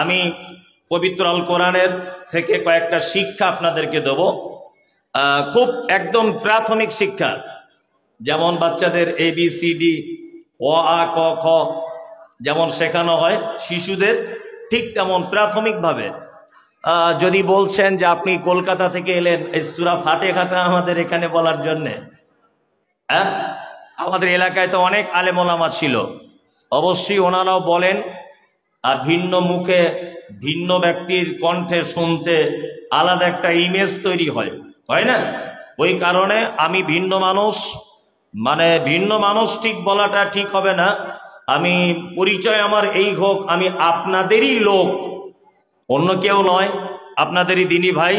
আমি পবিত্র আল কোরআনের থেকে কয়েকটা শিক্ষা আপনাদেরকে দেব, খুব একদম প্রাথমিক শিক্ষা। যেমন বাচ্চাদের ABCD অ আ ক খ যেমন শেখানো হয় শিশুদের, ঠিক তেমন প্রাথমিকভাবে যদি বলছেন যে আপনি কলকাতা থেকে এলেন এই সূরা ফাতিহাটা আমাদের এখানে বলার জন্যে, আমাদের এলাকায় তো অনেক আলেম ওলামা ছিল, অবশ্যই ওনারাও বলেন, আর ভিন্ন মুখে ভিন্ন ব্যক্তির কণ্ঠে শুনতে আলাদা একটা ইমেজ তৈরি হয় না? ওই কারণে আমি ভিন্ন মানুষ ঠিক বলাটা ঠিক হবে না। আমি পরিচয় আমার এই হোক, আমি আপনাদেরই লোক, অন্য কেউ নয়, আপনাদেরই দিনী ভাই।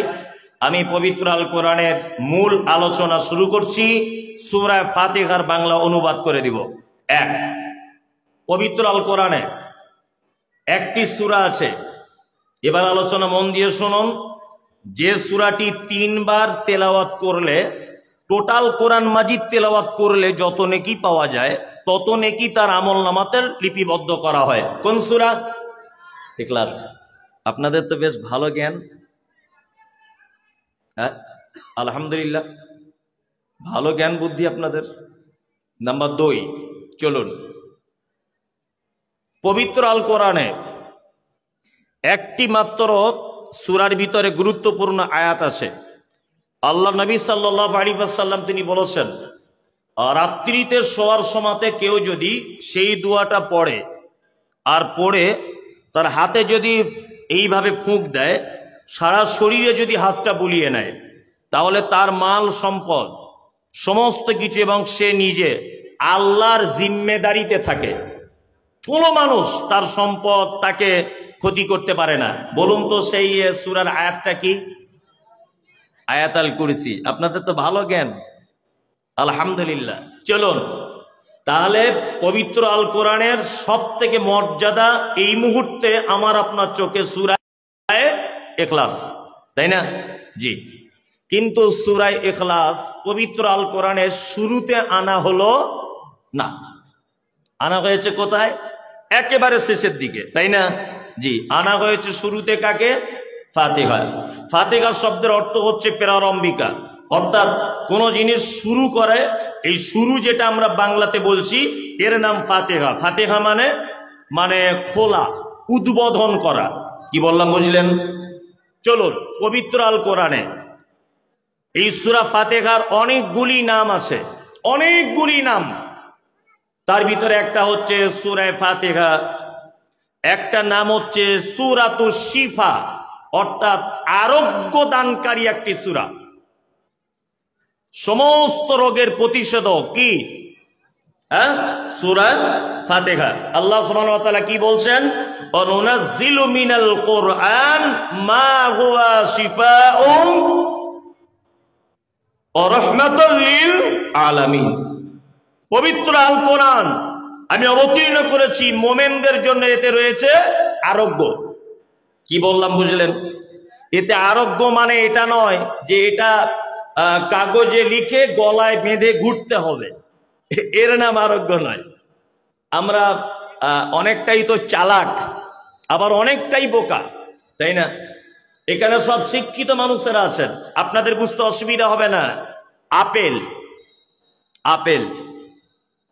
আমি পবিত্র আল কোরআনের মূল আলোচনা শুরু করছি। সূরা ফাতিহার বাংলা অনুবাদ করে দিব। এক, পবিত্র আল কোরআনে একটি সূরা আছে, এবার আলোচনা মন দিয়ে শুনুন। যে সূরাটি 3 বার তেলাওয়াত করলে, টোটাল কোরআন মাজিদ তেলাওয়াত করলে যত নেকি পাওয়া যায়, তত নেকি তার আমল নামাতে লিপিবদ্ধ করা হয়। কোন সূরা? ইখলাস। আপনাদের তো বেশ ভালো জ্ঞান, হ্যাঁ আলহামদুলিল্লাহ, ভালো জ্ঞান বুদ্ধি আপনাদের। নাম্বার 2, চলুন, পবিত্র আল কোরআনে একটি মাত্র সূরার ভিতরে গুরুত্বপূর্ণ আয়াত আছে। আল্লাহ নবী সাল্লাল্লাহু আলাইহি ওয়াসাল্লাম তিনি বলেছেন, রাত্রিতে শোয়ার সময়তে কেউ যদি সেই দোয়াটা পড়ে, আর পড়ে তার হাতে যদি এইভাবে ফুঁক দেয়, সারা শরীরে যদি হাতটা বুলিয়ে নেয়, তাহলে তার মাল সম্পদ সমস্ত কিছু এবং সে নিজে আল্লাহর জিম্মেদারিতে থাকে। কোনো মানুষ তার সম্পদ তাকে ক্ষতি করতে পারে না। বলুন তো সেই সূরার আয়াতটা কি? আয়াতুল কুরসি। আপনাদের তো ভালো জ্ঞান, আলহামদুলিল্লাহ। চলুন তাহলে পবিত্র আল কোরআনের সব থেকে মর্যাদা এই মুহূর্তে আমার আপনার চোখে সূরা ইখলাস, তাই না? জি, কিন্তু সূরা ইখলাস পবিত্র আল কোরআনের শুরুতে আনা হলো না, আনা হয়েছে কোথায়? একেবারে শেষের দিকে, তাই না? জি, আনা হয়েছে শুরুতে কাকে? ফাতিহা। ফাতিহা শব্দের অর্থ হচ্ছে প্রারম্ভিকা, অর্থাৎ কোন জিনিস শুরু করে, এই শুরু যেটা আমরা বাংলাতে বলছি এর নাম ফাতিহা। ফাতিহা মানে খোলা, উদ্বোধন করা। কি বললাম বুঝলেন? চলুন, পবিত্র আল কোরআনে এই সূরা ফাতিহার অনেকগুলি নাম আছে, অনেকগুলি নাম। তার ভিতরে একটা হচ্ছে সূরা ফাতিহা, একটা নাম হচ্ছে সূরাতুশ শিফা, অর্থাৎ আরোগ্য দানকারী একটি সূরা, সমস্ত রোগের প্রতিষেধক। কি? সূরা ফাতিহা। আল্লাহ সুবহানাহু ওয়া তাআলা কি বলছেন? অনুনাজ্জিলু মিনাল কুরআন মা হুয়া শিফাউন ওয়া রাহমাতুল লিল আলামিন। পবিত্র আল কোরআন আমি অবতীর্ণ করেছি মুমিনদের জন্য, এতে রয়েছে আরোগ্য। কি বললাম বুঝলেন? এতে আরোগ্য মানে এটা নয় যে এটা কাগজে লিখে গলায় বেঁধে ঘুরতে হবে, এর নাম আরোগ্য নয়। আমরা অনেকটাই তো চালাক, আবার অনেকটাই বোকা, তাই না? এখানে সব শিক্ষিত মানুষেরা আছেন, আপনাদের বুঝতে অসুবিধা হবে না। আপেল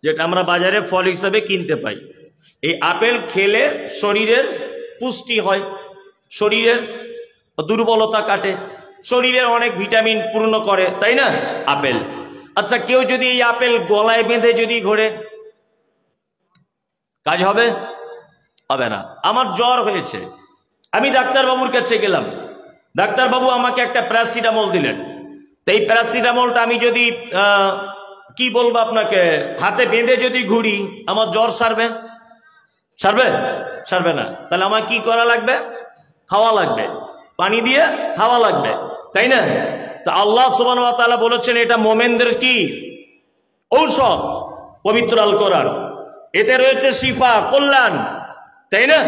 যেটা আমরা বাজারে ফল হিসাবে কিনতে পাই, এই আপেল খেলে শরীরের পুষ্টি হয়, শরীরের দুর্বলতা কাটে, শরীরের অনেক ভিটামিন পূর্ণ করে, তাই না? আপেল। আচ্ছা, কেউ যদি এই আপেল গলায় বেঁধে যদি ঘোরে, কাজ হবে? হবে না। আমার জ্বর হয়েছে, আমি ডাক্তারবাবুর কাছে গেলাম, ডাক্তারবাবু আমাকে একটা প্যারাসিটামল দিলেন। তো এই প্যারাসিটামলটা আমি যদি কি বলবো আপনাকে, হাতে বেঁধে যদি ঘুরি, আমার জ্বর সারবে? সারবে না। তাহলে আমার কি করা লাগবে? খাওয়া লাগবে, পানি দিয়ে খাওয়া লাগবে, তাই না? তা আল্লাহ সুবহানাহু ওয়া তাআলা বলেছেন এটা মুমিনদের কি? ঔষধ। পবিত্র আল কোরআন এতে রয়েছে শিফা, কল্যাণ, তাই না?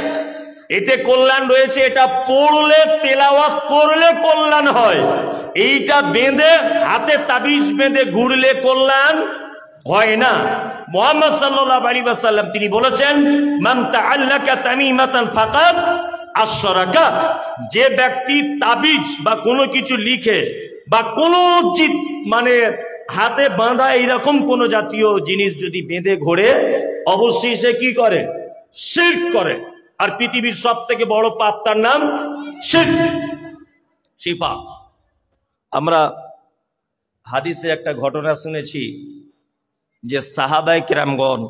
এতে কল্যাণ রয়েছে। এটা পড়লে, তেলাওয়াত করলে কল্যাণ হয়। এইটা বেঁধে, হাতে তাবিজ বেঁধে ঘুরলে কল্যাণ হয় না। মুহাম্মদ সাল্লাল্লাহু আলাইহি ওয়াসাল্লাম তিনি বলেছেন, মান তাআল্লাকা তামিমাতান ফাকাদ আশরাকা, যে ব্যক্তি তাবিজ বা কোনো কিছু লিখে বা কোনো মানে হাতে বাঁধা এইরকম কোন জাতীয় জিনিস যদি বেঁধে ঘোরে, অবশ্যই সে কি করে? শিরক করে। আর পৃথিবীর সব থেকে বড় পাপ তার নাম শিরক, সেই পাপ। আমরা হাদিসে একটা ঘটনা শুনেছি যে সাহাবায়ে কেরামগণ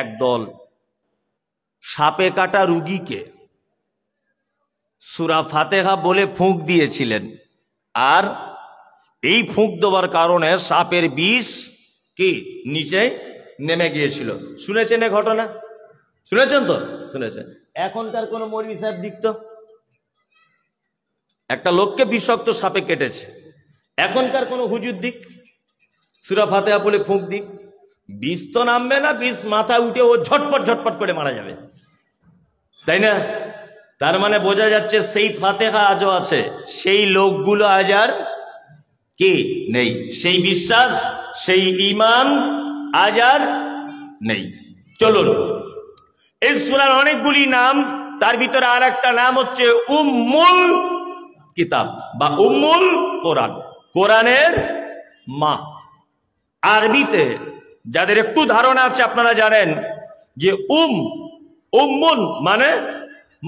একদল সাপে কাটা রুগীকে সূরা ফাতিহা বলে ফুঁক দিয়েছিলেন, আর এই ফুঁক দেওয়ার কারণে সাপের বিষ কি নিচে নেমে গিয়েছিল। শুনেছেন এই ঘটনা? শুনেছেন তো? শুনেছেন। এখনকার কোন মৌলভী সাহেব দিকতো একটা লোককে বিষাক্ত সাপে কেটেছে, এখনকার কোন হুজুর দিক সূরা ফাতিহা বলে ফুঁক দিক, বিষ তো নামবে না, বিষ মাথায় উঠে ও ঝটপট ঝটপট করে মারা যাবে, তাই না? তার মানে বোঝা যাচ্ছে সেই ফাতিহা আজও আছে, সেই লোকগুলো আজ আর কি নেই, সেই বিশ্বাস সেই ঈমান আজ আর নেই। চলুন, এই সূরার অনেকগুলি নাম, তার ভিতরে আর একটা নাম হচ্ছে উম্মুল কিতাব বা উম্মুল কোরআন, কোরআনের মা। আরবিতে যাদের একটু ধারণা আছে আপনারা জানেন যে উম্মুন মানে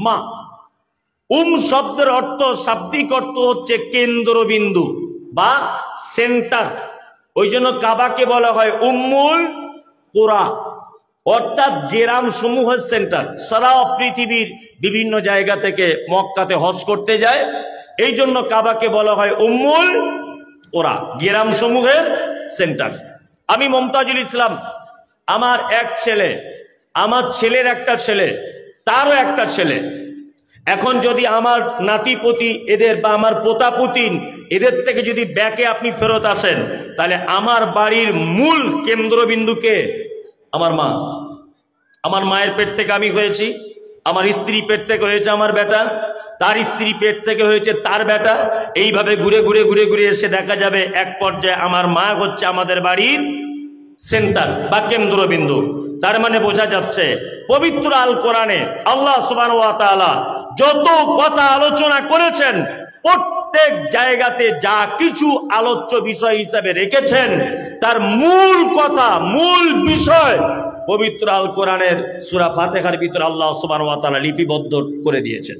মা। শব্দের অর্থ, শাব্দিক অর্থ হচ্ছে কেন্দ্রবিন্দু বা সেন্টার। ওই জন্য কাবাকে বলা হয় উম্মুল কুরা, অর্থাৎ গ্রাম সমূহের সেন্টার। সারা পৃথিবীর বিভিন্ন জায়গা থেকে মক্কাতে হজ করতে যায়, এই জন্য কাবাকে বলা হয় উম্মুল কুরা, গ্রাম সমূহের সেন্টার। আমি মমতাজুল ইসলাম, আমার এক ছেলে, আমার ছেলের একটা ছেলে, তারও একটা ছেলে, এখন যদি আমার নাতিপতি এদের বা আমার পোতাপুতিন এদের থেকে যদি ব্যাকে আপনি ফেরত আসেন, তাহলে আমার বাড়ির মূল কেন্দ্রবিন্দুকে আমার মা। আমার মায়ের পেট থেকে আমি হয়েছি, আমার স্ত্রী পেট থেকে হয়েছে আমার বেটা, তার স্ত্রী পেট থেকে হয়েছে তার বেটা, এইভাবে ঘুরে ঘুরে ঘুরে ঘুরে এসে দেখা যাবে এক পর্যায়ে আমার মা হচ্ছে আমাদের বাড়ির সেন্টার বা কেন্দ্রবিন্দু। তার মানে বোঝা যাচ্ছে পবিত্র আল কোরআনে আল্লাহ সুবহানাহু ওয়া তাআলা যত কথা আলোচনা করেছেন, প্রত্যেক জায়গাতে যা কিছু আলোচ্য বিষয় হিসাবে রেখেছেন, তার মূল কথা, মূল বিষয় পবিত্র আল কোরআনের সূরা ফাতিহার ভিতরে আল্লাহ সুবহানাহু ওয়া তাআলা লিপিবদ্ধ করে দিয়েছেন।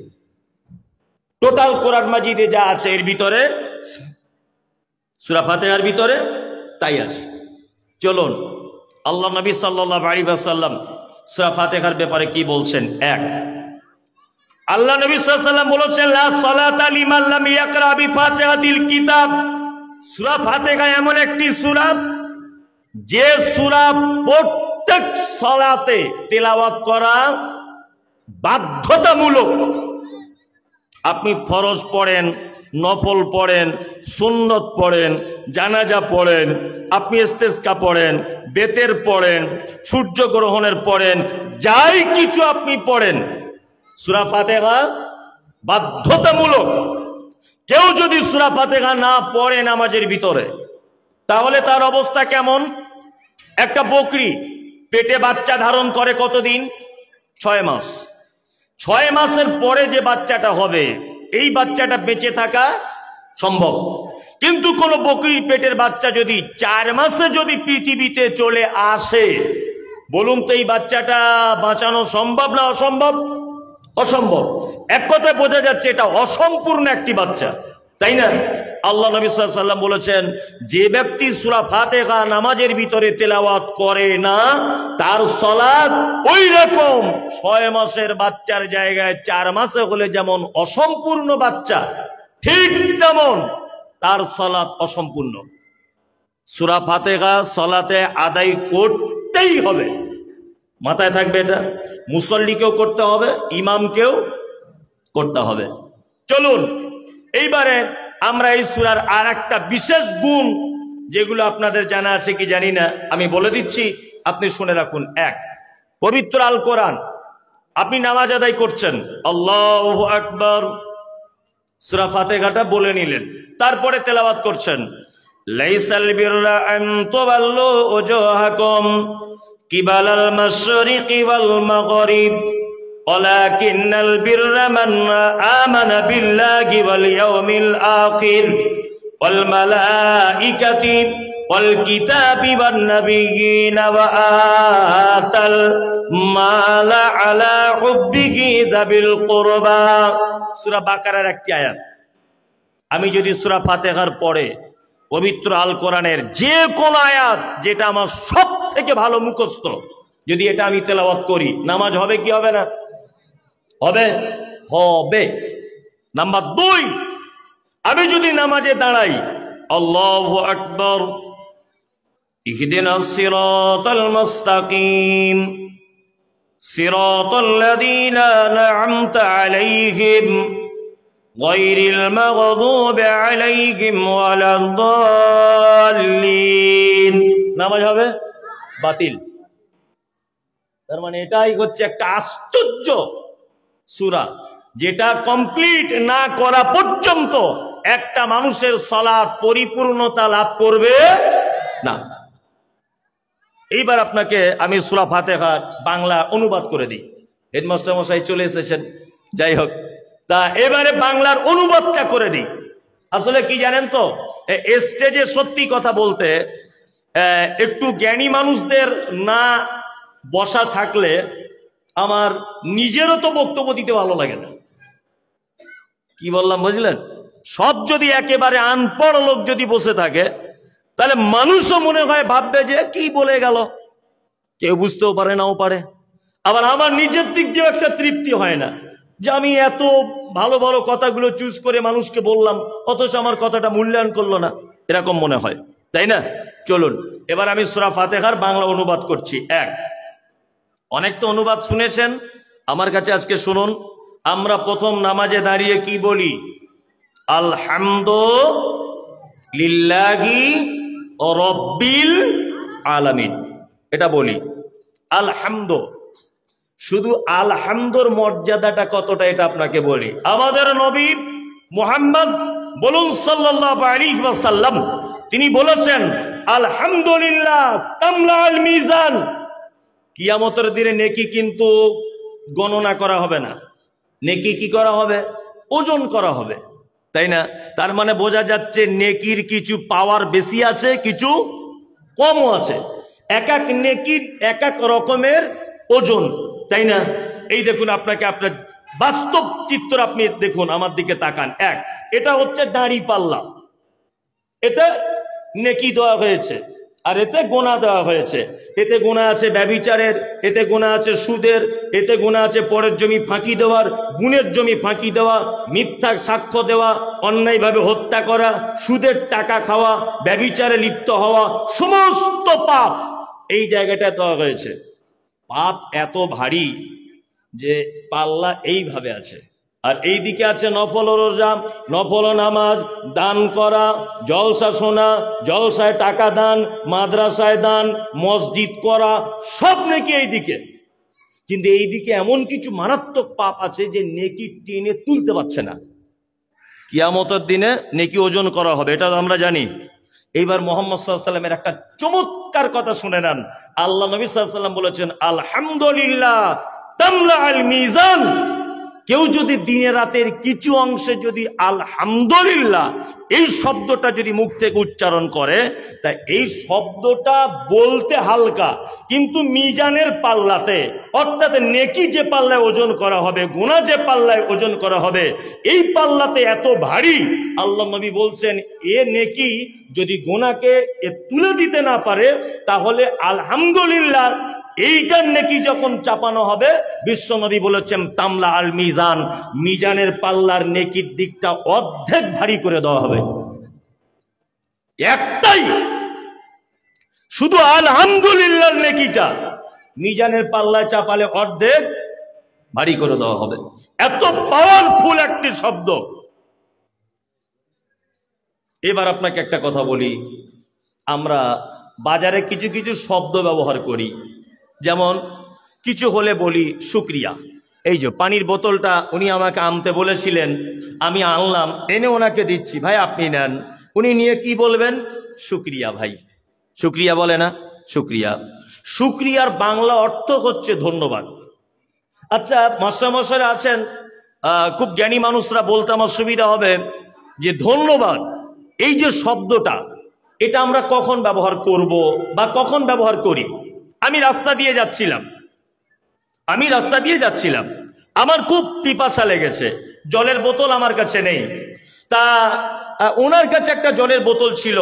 টোটাল কোরআন মাজিদে যা আছে এর ভিতরে, সূরা ফাতিহার ভিতরে তাই আছে। চলুন, আল্লাহ নবী সাল্লাল্লাহু আলাইহি ওয়াসাল্লাম সূরা ফাতিহার ব্যাপারে কি বলছেন? এক, আল্লাহ নবী সাল্লাল্লাহু আলাইহি ওয়াসাল্লাম বলেছেন, লা সালাতা লিমান লাম ইয়াকরা বিফাতিহাতিল কিতাব। সূরা ফাতিহা এমন একটি সূরা, যে সূরা প্রত্যেক সালাতে তেলাওয়াত করা বাধ্যতামূলক। আপনি ফরজ পড়েন, নফল পড়েন, সুন্নত পড়েন, জানাজা পড়েন, আপনি ইস্তেসকা পড়েন, বেতের পড়েন, সূর্য গ্রহণের পড়েন, যাই কিছু আপনি পড়েন, সূরা ফাতিহা বাধ্যতামূলক। কেউ যদি সূরা ফাতিহা না পড়ে নামাজের ভিতরে, তাহলে তার অবস্থা কেমন? একটা বকরি পেটে বাচ্চা ধারণ করে কতদিন? 6 মাস। 6 মাসের পরে যে বাচ্চাটা হবে, এই বাচ্চাটা বেঁচে থাকা সম্ভব। কিন্তু কোন বকরির পেটের বাচ্চা যদি 4 মাসে যদি পৃথিবীতে চলে আসে, বলুন তো এই বাচ্চাটা বাঁচানো সম্ভব না অসম্ভব? অসম্ভব। এক কথায় বোঝা যাচ্ছে এটা অসম্পূর্ণ একটি বাচ্চা, তাই না? আল্লাহ নবী সাল্লাল্লাহু আলাইহি ওয়াসাল্লাম বলেছেন, যে ব্যক্তি সূরা ফাতিহা নামাজের ভিতরে তেলাওয়াত করে না, তার সালাত ওই রকম 6 মাসের বাচ্চার জায়গায় 4 মাসে হলে যেমন অসম্পূর্ণ বাচ্চা, ঠিক তেমন তার সালাত অসম্পূর্ণ। সূরা ফাতিহা সালাতে আদায় করতেই হবে, মাথায় থাকবে এটা। মুসল্লিকেও করতে হবে, ইমামকেও করতে হবে। চলুন, এইবারে আমরা এই সূরার আর একটা বিশেষ গুণ, যেগুলো আপনাদের জানা আছে কি জানি না, আমি বলে দিচ্ছি, আপনি শুনে রাখুন। এক, পবিত্র আল কোরআন আপনি নামাজ আদায় করছেন, আল্লাহু আকবার, সূরা ফাতিহাটা বলে নিলেন, তারপরে তেলাওয়াত করছেন, লাইসাল বিররা আন তুওয়াল্লু উজুহাকুম কিবালাল মাশরিকি ওয়াল মাগরিব ওয়ালাকিন্নাল বিররা মান আমানা বিল্লাহি ওয়াল ইয়াউমিল আখির ওয়াল মালাইকাতি ওয়াল কিতাবি ওয়ান নাবিয়্যিনা ওয়া আতাল মালা আলা হুব্বিহি যাবিল কুরবা। সূরা বাকারার একটি আয়াত। আমি যদি সূরা ফাতিহার পরে পবিত্র আল কোরআনের যে কোন আয়াত যেটা আমার সব থেকে ভালো মুখস্থ, যদি এটা আমি তেলাওয়াত করি, নামাজ হবে কি হবে না? হবে, হবে। নাম্বার 2, আমি যদি নামাজে দাঁড়াই, আল্লাহু আকবার, ইহদিনাস সিরাতাল মুস্তাকিম সিরাতাল লাযীনা আন'আমতা আলাইহিম গায়রিল মাগদুবি আলাইহিম ওয়ালাদ-দাল্লিন। নামাজ হবে বাতিল। তার মানে এটাই হচ্ছে একটা আশ্চর্য সূরা, যেটা কমপ্লিট না করা পর্যন্ত একটা মানুষের সালাত পরিপূর্ণতা লাভ করবে না। এইবার আপনাকে আমি সূরা ফাতিহা বাংলা অনুবাদ করে দিই। হেডমাস্টার মশাই চলে এসেছেন, যাই হোক, তা এবারে বাংলার অনুবাদটা করে দিই। আসলে কি জানেন তো, স্টেজে সত্যি কথা বলতে একটু জ্ঞানী মানুষদের না বসা থাকলে আমার নিজেরও তো বক্তব্য দিতে ভালো লাগে না। কি বললাম বুঝলেন? সব যদি একেবারে আনপড় লোক যদি বসে থাকে, তাহলে মানুষও মনে হয় ভাববে যে কি বলে গেল, কেউ বুঝতেও পারে নাও পারে। আবার আমার নিজের দিক দিয়ে একটা তৃপ্তি হয় না যে আমি এত ভালো ভালো কথাগুলো চুজ করে মানুষকে বললাম, অথচ আমার কথাটা মূল্যায়ন করলো না, এরকম মনে হয়, তাই না? চলুন এবার আমি সূরা ফাতিহার বাংলা অনুবাদ করছি। অনেক তো অনুবাদ শুনেছেন, আমার কাছে আজকে শুনুন। আমরা প্রথম নামাজে দাঁড়িয়ে কি বলি? আলহামদুলিল্লাহি রাব্বিল আলামিন, এটা বলি। আলহামদু, শুধু আলহামদুর মর্যাদাটা কতটা এটা আপনাকে বলি। আমাদের নবী মুহাম্মদ বলুন সাল্লাল্লাহু আলাইহি ওয়াসাল্লাম, তিনি বলেছেন আলহামদুলিল্লাহ তামলাল মিজান। কিয়ামতের দিনে নেকি কিন্তু গণনা করা হবে না, নেকি কি করা হবে? ওজন করা হবে, তাই না? তার মানে বোঝা যাচ্ছে নেকির কিছু পাওয়ার বেশি আছে, কিছু কমও আছে। এক এক নেকির এক এক রকমের ওজন, তাই না? এই দেখুন, আপনাকে আপনার বাস্তব চিত্র আপনি দেখুন, আমার দিকে তাকান। এটা হচ্ছে দাঁড়ি পাল্লা, এটা নেকি দেওয়া হয়েছে, আর এতে গোনা দেওয়া হয়েছে। এতে গোনা আছে ব্যভিচারের, এতে গোনা আছে সুদের, এতে গোনা আছে পরের জমি ফাঁকি দেওয়ার, গুণের জমি ফাঁকি দেওয়া, মিথ্যা সাক্ষ্য দেওয়া, অন্যায়ভাবে হত্যা করা, সুদের টাকা খাওয়া, ব্যভিচারে লিপ্ত হওয়া, সমস্ত পাপ এই জায়গাটা দেওয়া হয়েছে। পাপ এত ভারী যে পাল্লা এইভাবে আছে, আর এই দিকে আছে নফল রোজা, নফল নামাজ, দান করা, জলসা শোনা, জলসায় টাকা দান, মাদ্রাসায় দান, মসজিদ করা, সব নেকি এই দিকে। কিন্তু এই দিকে এমন কিছু মারাত্মক পাপ আছে যে নেকি টেনে তুলতে পারছে না। কিয়ামতের দিনে নেকি ওজন করা হবে, এটা আমরা জানি। এইবার মুহাম্মদ সাল্লাল্লাহু আলাইহি ওয়াসাল্লামের একটা চমৎকার কথা শুনে নেন। আল্লাহ নবী সাল্লাল্লাহু আলাইহি ওয়াসাল্লাম বলেছেন আলহামদুলিল্লাহ তামলাল মিজান। কেউ যদি দিনে রাতের কিছু অংশে যদি আলহামদুলিল্লাহ এই শব্দটা যদি মুখ থেকে উচ্চারণ করে, তা এই শব্দটা বলতে হালকা, কিন্তু মিজানের পাল্লাতে, অর্থাৎ নেকি যে পাল্লায় ওজন করা হবে, গুনাহ যে পাল্লায় ওজন করা হবে, এই পাল্লাতে এত ভারী। আল্লাহ নবী বলছেন এ নেকি যদি গুনাহকে তুলে দিতে না পারে, তাহলে আলহামদুলিল্লাহ এইটার নেকি যখন চাপানো হবে, বিশ্ব নবী বলেছেন তামলা আল মিজান, মিজানের পাল্লার নেকির দিকটা অর্ধেক ভারী করে দেওয়া হবে। একটাই শুধু আলহামদুলিল্লাহ নেকিটা মিজানের পাল্লায় চাপালে অর্ধেক ভারী করে দেওয়া হবে। এত পাওয়ারফুল একটি শব্দ। এবার আপনাকে একটা কথা বলি, আমরা বাজারে কিছু কিছু শব্দ ব্যবহার করি, যেমন কিছু হলে বলি শুকরিয়া। এই যে পানির বোতলটা উনি আমাকে আনতে বলেছিলেন, আমি আনলাম, এনে ওনাকে দিচ্ছি, ভাই আপনি নেন। উনি নিয়ে কি বলবেন? শুকরিয়া ভাই। শুকরিয়া বলে না? শুকরিয়া। শুকরিয়ার বাংলা অর্থ হচ্ছে ধন্যবাদ। আচ্ছা, মাস্টারমশাইরা আছেন, খুব জ্ঞানী মানুষরা বলতে আমার সুবিধা হবে যে ধন্যবাদ এই যে শব্দটা, এটা আমরা কখন ব্যবহার করব বা কখন ব্যবহার করি? আমি রাস্তা দিয়ে যাচ্ছিলাম, আমার খুব পিপাসা লেগেছে, জলের বোতল আমার কাছে নেই। তা ওনার কাছে একটা জলের বোতল ছিল।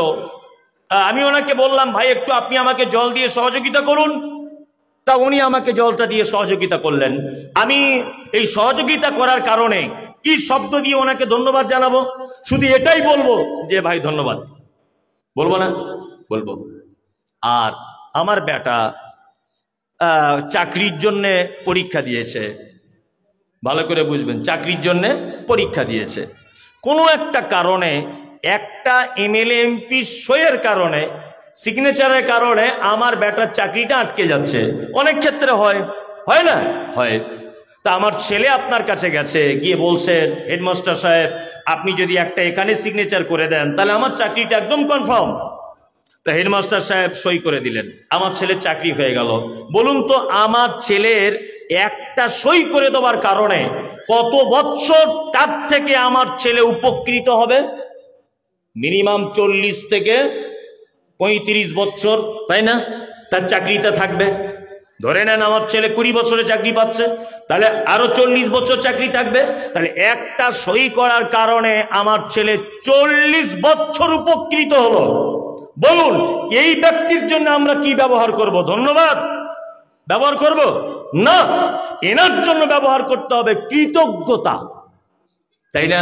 আমি ওনাকে বললাম, ভাই একটু আপনি আমাকে জল দিয়ে সহযোগিতা করুন। তা উনি আমাকে জলটা দিয়ে সহযোগিতা করলেন। আমি এই সহযোগিতা করার কারণে কি শব্দ দিয়ে ওনাকে ধন্যবাদ জানাবো? শুধু এটাই বলবো যে ভাই ধন্যবাদ, বলবো না? বলবো। আর আমার বেটা চাকরির জন্য পরীক্ষা দিয়েছে, ভালো করে বুঝবেন, চাকরির জন্য পরীক্ষা দিয়েছে। কোনো একটা কারণে, একটা এমএলএ এমপি সইয়ের কারণে, সিগনেচারের কারণে আমার বেটার চাকরিটা আটকে যাচ্ছে। অনেক ক্ষেত্রে হয় না? হয়। তা আমার ছেলে আপনার কাছে গেছে, গিয়ে বলছেন, হেডমাস্টার সাহেব আপনি যদি একটা এখানে সিগনেচার করে দেন তাহলে আমার চাকরিটা একদম কনফার্ম। তা হেডমাস্টার সাহেব সই করে দিলেন, আমার ছেলের চাকরি হয়ে গেল। বলুন তো, আমার ছেলের একটা সই করে দেওয়ার কারণে কত বছর তার থেকে আমার ছেলে উপকৃত হবে? মিনিমাম 40 থেকে 35 বছর, তাই না? তার চাকরিটা থাকবে। ধরে নেন আমার ছেলে 20 বছরে চাকরি পাচ্ছে, তাহলে আরো 40 বছর চাকরি থাকবে। তাহলে একটা সই করার কারণে আমার ছেলে 40 বছর উপকৃত হলো। বলুন, এই ব্যক্তির জন্য আমরা কি ব্যবহার করব? ধন্যবাদ ব্যবহার করব না, এনার জন্য ব্যবহার করতে হবে কৃতজ্ঞতা, তাই না?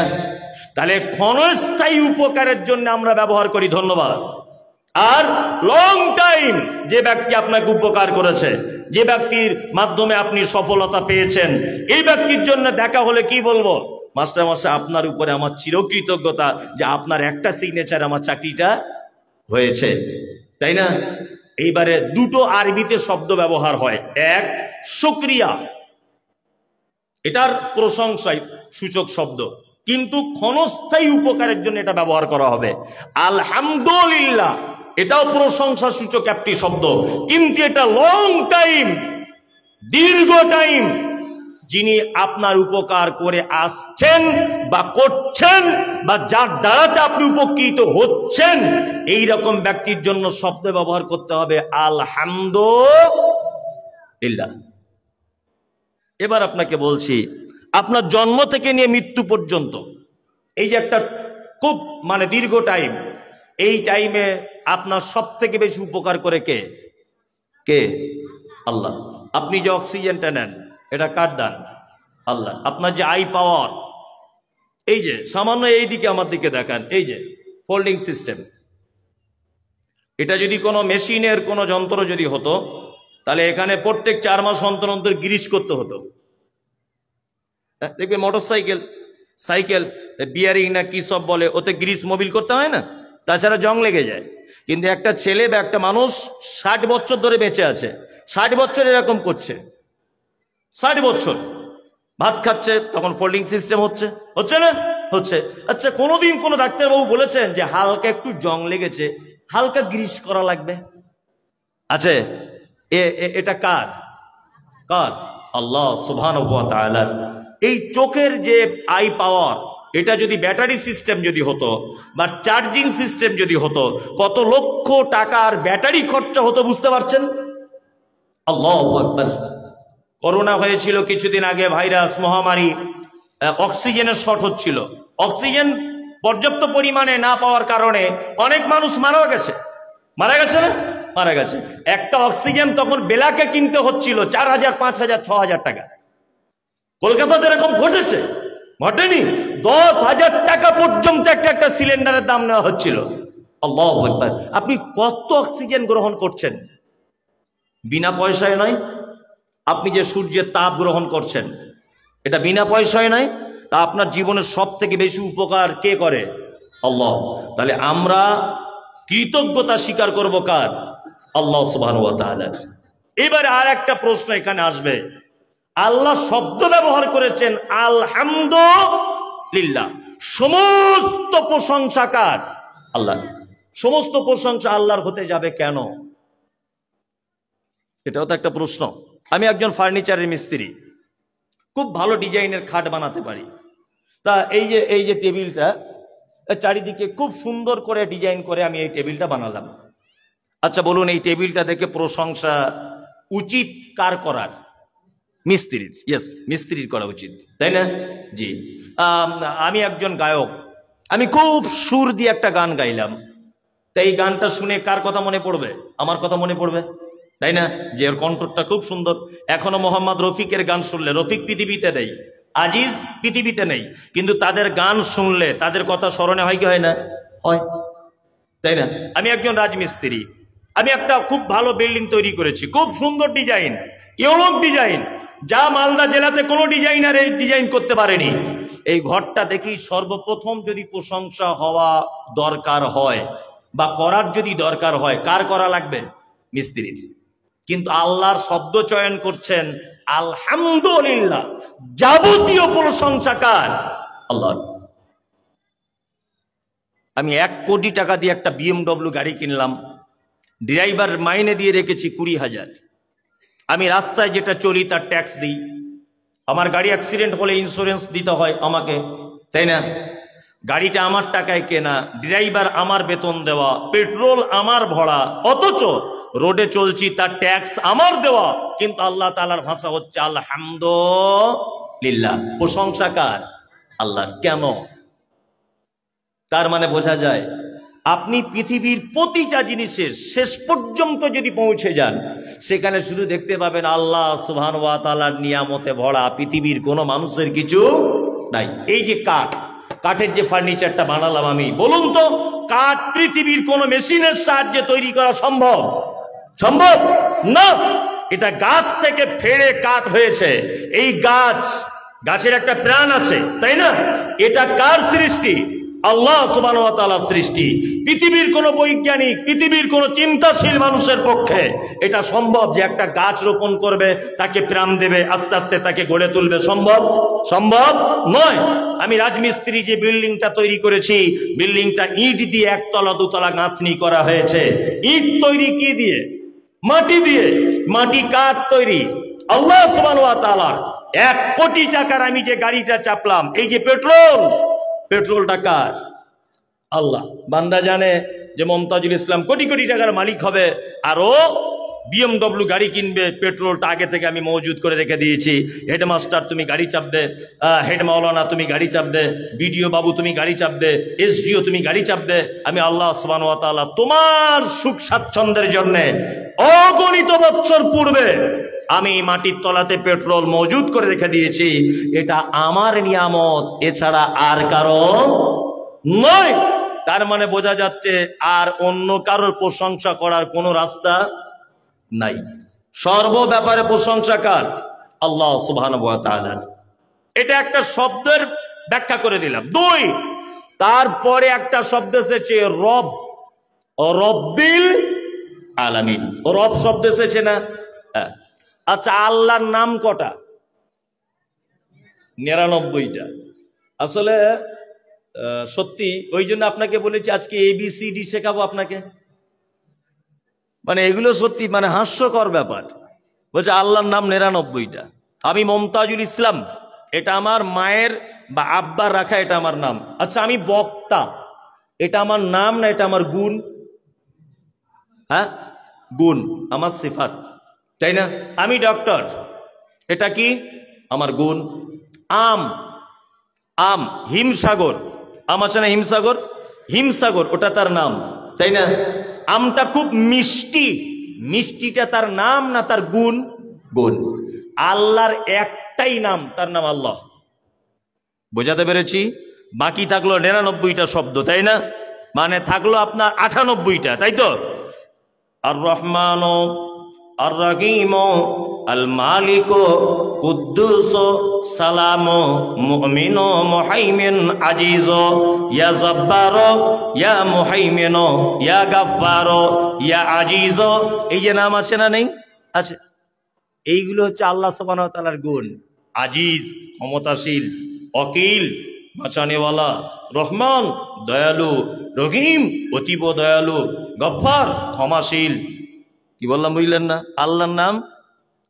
তাহলে ক্ষণস্থায়ী উপকারের জন্য আমরা ব্যবহার করি ধন্যবাদ। আর লং টাইম যে ব্যক্তি আপনাকে উপকার করেছে, যে ব্যক্তির মাধ্যমে আপনি সফলতা পেয়েছেন, এই ব্যক্তির জন্য দেখা হলে কি বলবো? মাস্টার মশাই আপনার উপরে আমার চিরকৃতজ্ঞতা যে আপনার একটা সিগনেচার আমার চাকরিটা হয়েছে, তাই না? এইবারে দুটো আরবিতে শব্দ ব্যবহার হয়। এক, শুকরিয়া, এটার প্রশংসায় সূচক শব্দ, কিন্তু ক্ষণস্থায়ী উপকারের জন্য এটা ব্যবহার করা হবে। আলহামদুলিল্লাহ, এটাও প্রশংসা সূচক একটি শব্দ, কিন্তু এটা লং টাইম, দীর্ঘ টাইম, যিনি আপনার উপকার করে আসছেন বা করছেন বা যার দ্বারাতে আপনি উপকৃত হচ্ছেন, এই রকম ব্যক্তির জন্য শব্দ ব্যবহার করতে হবে আলহামদুলিল্লাহ। এবার আপনাকে বলছি, আপনার জন্ম থেকে নিয়ে মৃত্যু পর্যন্ত এই যে একটা খুব দীর্ঘ টাইম, এই টাইমে আপনার সব থেকে বেশি উপকার করে কে? আল্লাহ। আপনি যে অক্সিজেনটা নেন, এটা কার দান? আল্লাহ। আপনার যে আই পাওয়ার, এই যে সামান্য এই দিকে আমার দিকে দেখান, এই যে ফোল্ডিং সিস্টেম, এটা যদি কোনো মেশিনের কোনো যন্ত্র যদি হতো, তাহলে এখানে প্রত্যেক 4 মাস অন্তর অন্তর গ্রিস করতে হতো। দেখবে মোটর সাইকেল বিয়ারিং না কি সব বলে, ওতে গ্রিস মোবিল করতে হয় না, তাছাড়া জং লেগে যায়। কিন্তু একটা ছেলে বা একটা মানুষ 60 বছর ধরে বেঁচে আছে, 60 বছর এরকম করছে, 60 বছর ভাত খাচ্ছে, তখন ফোল্ডিং সিস্টেম হচ্ছে না? হচ্ছে। আচ্ছা, কোনোদিন কোনো ডাক্তারবাবু বলেছেন যে হালকা একটু জং লেগেছে, হালকা গ্রিস করা লাগবে? আছে? এটা কার? আল্লাহ সুবহানাহু ওয়া তাআলা। এই চোখের যে আই পাওয়ার, এটা যদি ব্যাটারি সিস্টেম যদি হতো বা চার্জিং সিস্টেম যদি হতো, কত লক্ষ টাকার ব্যাটারি খরচা হতো বুঝতে পারছেন? আল্লাহু আকবার। করোনা হয়েছিল কিছুদিন আগে, ভাইরাস মহামারী, অক্সিজেনের শর্ট হচ্ছিল। অক্সিজেন পর্যাপ্ত পরিমাণে না পাওয়ার কারণে অনেক মানুষ মারা গেছে না? মারা গেছে। একটা অক্সিজেন তখন বেলাকে কিনতে হচ্ছিল 4000, 5000, 6000 টাকা। কলকাতাতে এরকম ঘটেনি? 10,000 টাকা পর্যন্ত একটা সিলিন্ডারের দাম নেওয়া হচ্ছিল। আল্লাহু আকবার। আপনি কত অক্সিজেন গ্রহণ করছেন? বিনা পয়সায় নয়। আপনি যে সূর্যের তাপ গ্রহণ করছেন, এটা বিনা পয়সায় নয়। তা আপনার জীবনের সব থেকে বেশি উপকার কে করে? আল্লাহ। তাহলে আমরা কৃতজ্ঞতা স্বীকার করব কার? আল্লাহ সুবহানাহু ওয়া তাআলার। এবারে আর একটা প্রশ্ন এখানে আসবে। আল্লাহ শব্দ ব্যবহার করেছেন আলহামদুলিল্লাহ, সমস্ত প্রশংসা কার? আল্লাহ। সমস্ত প্রশংসা আল্লাহর হতে যাবে কেন? এটাও তো একটা প্রশ্ন। আমি একজন ফার্নিচারের মিস্ত্রি, খুব ভালো ডিজাইনের খাট বানাতে পারি। তা এই যে টেবিলটা চারিদিকে খুব সুন্দর করে ডিজাইন করে আমি এই টেবিলটা বানালাম। আচ্ছা বলুন, এই টেবিলটা দেখে প্রশংসা উচিত কার করার? মিস্ত্রির। ইয়েস, মিস্ত্রির করা উচিত, তাই না? জি। আমি একজন গায়ক, আমি খুব সুর দিয়ে একটা গান গাইলাম, তাই এই গানটা শুনে কার কথা মনে পড়বে? আমার কথা মনে পড়বে, তাই না? যে ওর কণ্ঠটা খুব সুন্দর। এখনো মোহাম্মদ রফিকের গান শুনলে, রফিক পৃথিবীতে নেই, আজিজ পৃথিবীতে নেই, কিন্তু তাদের গান শুনলে তাদের কথা স্মরণে হয় কি হয় না? হয়, তাই না? আমি একজন রাজমিস্ত্রি, আমি একটা খুব ভালো বিল্ডিং তৈরি করেছি, খুব সুন্দর ডিজাইন, ইউনিক ডিজাইন, যা মালদা জেলাতে কোনো ডিজাইনার এই ডিজাইন করতে পারেনি। এই ঘরটা দেখি সর্বপ্রথম যদি প্রশংসা হওয়া দরকার হয় বা করার যদি দরকার হয়, কার করা লাগবে? মিস্ত্রির। কিন্তু আল্লাহর শব্দ চয়ন করছেন আলহামদুলিল্লাহ, যাবতীয় প্রশংসা কার? আল্লাহ। আমি 1 কোটি টাকা দিয়ে একটা BMW গাড়ি কিনলাম, ড্রাইভার মাইনে দিয়ে রেখেছি 20,000। আমি রাস্তায় যেটা চলি তার ট্যাক্স দিই, আমার গাড়ি অ্যাক্সিডেন্ট হলে ইন্স্যুরেন্স দিতে হয় আমাকে, তাই না? গাড়িটা আমার টাকায় কেনা, ড্রাইভার আমার বেতন দেওয়া, পেট্রোল আমার ভরা, অথচ রোডে চলছি তার ট্যাক্স আমার দেওয়া। কিন্তু আল্লাহ তাআলার ভাষা হচ্ছে আলহামদুলিল্লাহ, প্রশংসা কার? আল্লাহর। কেন? তার মানে বোঝা যায় আপনি পৃথিবীর প্রতিটা জিনিসের শেষ পর্যন্ত যদি পৌঁছে যান, সেখানে শুধু দেখতে পাবেন আল্লাহ সুবহানাহু ওয়া তাআলার নিয়ামতে ভরা, পৃথিবীর কোনো মানুষের কিছু নাই। এই যে কাঠের যে ফার্নিচারটা বানালাম আমি, বলুন তো কাঠ পৃথিবীর কোন মেশিনের সাহায্যে তৈরি করা সম্ভব? সম্ভব না। এটা গাছ থেকে ফেড়ে কাঠ হয়েছে। এই গাছের একটা প্রাণ আছে, তাই না? এটা কার সৃষ্টি? আল্লাহ সুবহানাহু ওয়া তাআলার সৃষ্টি। পৃথিবীর কোন বৈজ্ঞানিক, পৃথিবীর কোন চিন্তাশীল মানুষের পক্ষে এটা সম্ভব যে একটা গাছ রোপণ করবে, তাকে প্রাণ দেবে, আস্তে আস্তে তাকে গড়ে তুলবে? সম্ভব? সম্ভব নয়। আমি রাজমিস্ত্রি যে বিল্ডিংটা তৈরি করেছি, বিল্ডিংটা ইট দিয়ে 1 তলা 2 তলা গাঁথনি করা হয়েছে। ইট তৈরি কি দিয়ে? মাটি দিয়ে। মাটি কাঠ তৈরি আল্লাহ সুবহানাহু ওয়া তাআলার। 1 কোটি টাকার আমি যে গাড়িটা চাপলাম, এই যে পেট্রোলটা কার? আল্লাহ। বান্দা জানে যে মমতাজুল ইসলাম কোটি কোটি টাকার মালিক হবে, আরো BMW গাড়ি কিনবে, পেট্রোলটা আগে থেকে আমি মজুদ করে রেখে দিয়েছি। হেডমাস্টার তুমি গাড়ি চাপবে, হেড মাওলানা তুমি গাড়ি চাপবে, বিডিও বাবু তুমি গাড়ি চাপবে, SDO তুমি গাড়ি চাপবে। আমি আল্লাহ সুবহানাহু ওয়া তাআলা তোমার সুখ স্বাচ্ছন্দ্যের জন্য অগণিত বছর পূর্বে আমি মাটির তলাতে পেট্রোল মজুদ করে রেখে দিয়েছি। এটা আমার নিয়ামত, এছাড়া আর কারো নয়। তার মানে বোঝা যাচ্ছে আর অন্য কারোর প্রশংসা করার কোনো রাস্তা নাই। সর্ব ব্যাপারে প্রশংসা কার? আল্লাহ সুবহানাহু ওয়া তাআলা। এটা একটা শব্দের ব্যাখ্যা করে দিলাম। 2, তারপরে একটা শব্দ এসেছে রব, রব্বিল আলামিন। রব শব্দ এসেছে না? আচ্ছা, আল্লাহর নাম কটা? 99টা। আসলে সত্যি ওই জন্য আপনাকে বলেছি আজকে ABCD শেখাবো আপনাকে। মানে এগুলো সত্যি মানে হাস্যকর ব্যাপার। বলছে আল্লাহর নাম 99টা। আমি মমতাজুল ইসলাম, এটা আমার মায়ের বা আব্বার রাখা, এটা আমার নাম। আচ্ছা, আমি বক্তা, এটা আমার নাম না এটা আমার গুণ? হ্যাঁ, গুণ, আমার সিফাত, তাই না? আমি ডক্টর, এটা কি? আমার গুণ। আম, হিমসাগর, আম আছে না হিমসাগর? হিমসাগর ওটা তার নাম, তাই না? আমটা খুব মিষ্টি, মিষ্টিটা তার নাম না তার গুণ? গুণ। আল্লাহর একটাই নাম, তার নাম আল্লাহ। বোঝাতে পেরেছি? বাকি থাকলো 99টা শব্দ, তাই না? মানে থাকলো আপনার 98টা, তাই তো? আর রহমান, আর রহিম, আল মালিক, কুদ্দুস, সালাম, মুমিন, মুহাইমিন, আজিজ, ইয়া জব্বার, ইয়া মুহাইমিন, ইয়া গাফফার, ইয়া আজিজ। এই যে নাম আছে না নেই? আছে। এইগুলো হচ্ছে আল্লাহ সুবহানাহু ওয়া তাআলার গুণ। আজিজ, ক্ষমতাশীল, অকিল, বাঁচানেওয়ালা, রহমান, দয়ালু, রহিম, অতীব দয়ালু, গফফার, ক্ষমাশীল। কি বললাম বুঝলেন না? আল্লাহর নাম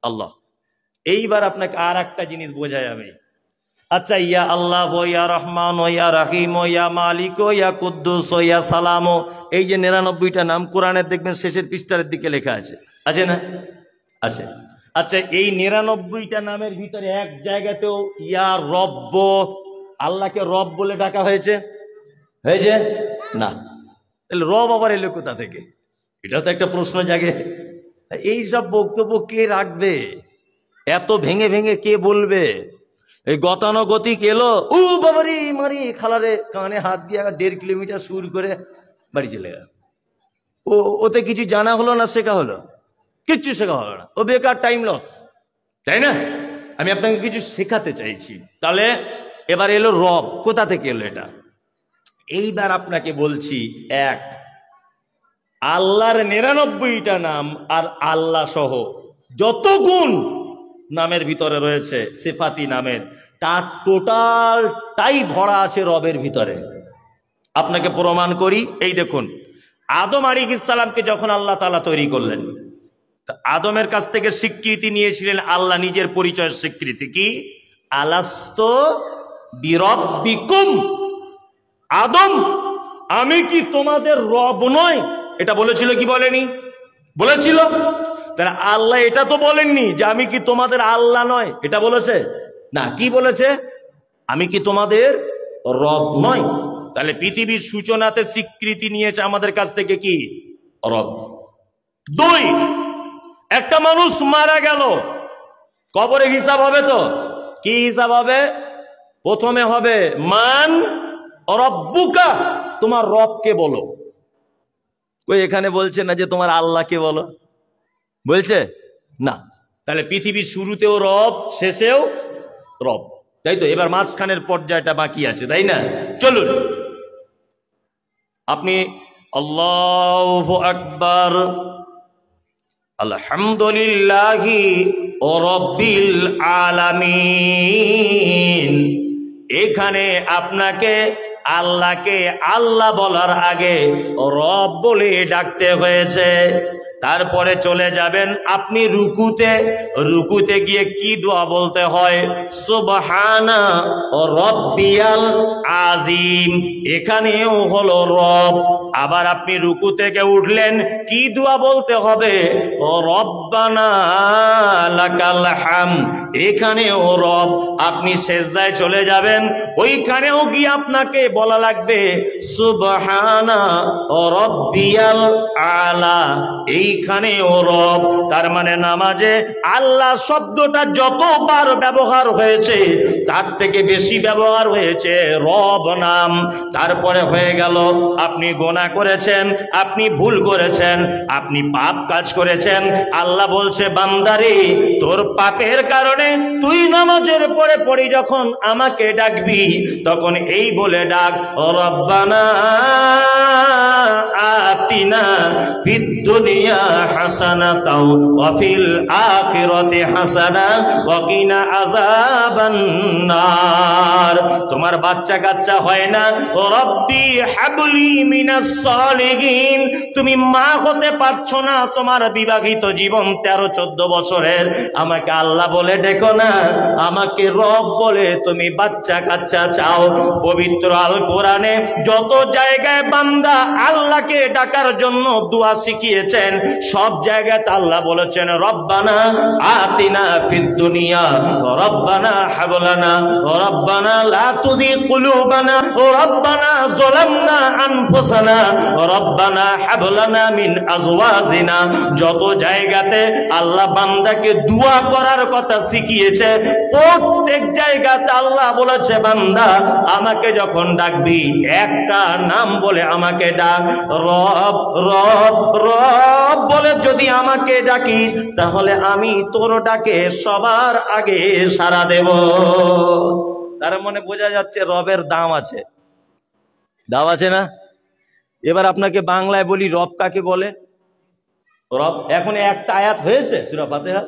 আল্লাহ। এইবার আপনাকে আর একটা জিনিস বোঝা যাবে। আচ্ছা, ইয়া আল্লাহ ও ইয়া রহমান ও ইয়া রাহিম ও ইয়া মালিক ও ইয়া কুদ্দুস ও ইয়া সালাম, এই যে 99টা নাম কোরআনের দেখবেন শেষের পৃষ্ঠার দিকে লেখা আছে, আছে না? আছে। আচ্ছা, এই 99টা নামের ভিতরে এক জায়গাতেও ইয়া রব্ব, আল্লাহকে রব বলে ডাকা হয়েছে? হয়েছে না। তাহলে রব আবার এলো কোথা থেকে? এটা তো একটা প্রশ্ন জাগে। এই সব বক্তব্য কে রাখবে? এত ভেঙে ভেঙে কে বলবে? এই গতানুগতিক এলো, ও বাবারি মারি খালারে কানে হাত দিয়ে 1.5 কিলোমিটার সুর করে বাড়ি চলে গেল। ওতে কিছু জানা হলো না, শেখা হলো? কিচ্ছু শেখা হলো না, ও বেকার টাইম লস, তাই না? আমি আপনাকে কিছু শেখাতে চাইছি। তাহলে এবার এলো রব, কোথা থেকে এলো এটা? এইবার আপনাকে বলছি, এক, আল্লাহর 99টা নাম আর আল্লাহ সহ যত গুণ নামের ভিতরে রয়েছে, সিফাতি নামের, তার টোটালটাই ভরা আছে রবের ভিতরে। আপনাকে প্রমাণ করি। এই দেখুন, আদম আলাইহিস সালামকে যখন আল্লাহ তাআলা তৈরি করলেন, আদমের কাছ থেকে স্বীকৃতি নিয়েছিলেন আল্লাহ নিজের পরিচয়ের স্বীকৃতি কি? আলাস্তু বিরব্বিকুম, আদম আমি কি তোমাদের রব নয়? এটা বলেছিল কি বলেনি? বলেছিল। তাহলে আল্লাহ এটা তো বলেননি যে আমি কি তোমাদের আল্লাহ নয়, এটা বলেছে না। কি বলেছে? আমি কি তোমাদের রব নয়। তাহলে পৃথিবীর সূচনাতে স্বীকৃতি নিয়েছে আমাদের কাছ থেকে কি? রব। দুই, একটা মানুষ মারা গেল, কবরে হিসাব হবে তো? কি হিসাব হবে? প্রথমে হবে মান রব্বুকা, তোমার রবকে বলো। কই এখানে বলছে না যে তোমার আল্লাহকে বলো, বলছে না। তাহলে পৃথিবীর শুরুতেও রব, শেষেও রব, তাই তো? এবার মাঝখানের পর্যায়টা বাকি আছে, তাই না? চলুন, আপনি আল্লাহু আকবার, আলহামদুলিল্লাহি রাব্বিল আলামিন, এখানে আপনাকে আল্লাহকে আল্লাহ বলার আগে রব বলে ডাকতে হয়েছে। তারপরে চলে যাবেন আপনি রুকুতে, রুকুতে গিয়ে কি দোয়া বলতে হয়? সুবহানা রাব্বিয়াল আযীম, এখানেও হলো রব। আবার আপনি রুকু থেকে উঠলেন, কি দোয়া বলতে হবে? ও রব্বানা লাকাল হামদ, এখানেও রব। আপনি সিজদায় চলে যাবেন, ওইখানেও গিয়ে আপনাকে বলা লাগবে সুবহানা রাব্বিয়াল আলা, এইখানেও রব। তার মানে নামাজে আল্লাহ শব্দটা যতবার ব্যবহার হয়েছে তার থেকে বেশি ব্যবহার হয়েছে রব নাম। তারপরে হয়ে গেল আপনি গুনাহ করেছেন, আপনি ভুল করেছেন, আপনি পাপ কাজ করেছেন, আল্লাহ বলছে বান্দারে তোর পাপের কারণে তুই নামাজের পরে পড়ি যখন আমাকে ডাকবি তখন এই বলে ডাক, রব্বানা আতিনা ফিদ দুনিয়া হাসানাতাও ওয়া ফিল আখিরাতি হাসানা ওয়া কিনা আযাবান নার। তোমার বাচ্চা কাচ্চা হয় না, ও রব্বি হাবলি মিনাস সালিহিন, তুমি মা হতে পারছো না, তোমার বিবাহিত জীবন 13-14 বছরের, আমাকে আল্লাহ বলে ডেকো না, আমাকে রব বলে তুমি বাচ্চা কাচ্চা চাও। পবিত্র আল কোরআনে যত জায়গায় বান্দা আল্লাহকে ডাকার জন্য দোয়া শিখিয়েছেন, সব জায়গায় আল্লাহ বলেছেন রব্বানা আতিনা ফিদ দুনিয়া, রব্বানা হাবলানা, রব্বানা লা তুযিগ কুলুবানা, রব্বানা যালামনা আনফুসানা, রব্বানা হাবলানা মিন আজওয়াজিনা। যত জায়গাতে আল্লাহ বান্দাকে দোয়া করার কথা শিখিয়েছে, প্রত্যেক জায়গাতে আল্লাহ বলেছে বান্দা আমাকে যখন ডাকবি একটা নাম বলে আমাকে ডাক, রব রব রব বলে যদি আমাকে ডাকিস তাহলে আমি তোর ডাকে সবার আগে সাড়া দেব। তার মানে বোঝা যাচ্ছে রবের দাম আছে, দাম আছে না? এবার আপনাকে বাংলায় বলি রব কাকে বলে? রব এখন একটা আয়াত হয়েছে সূরা ফাতিহা,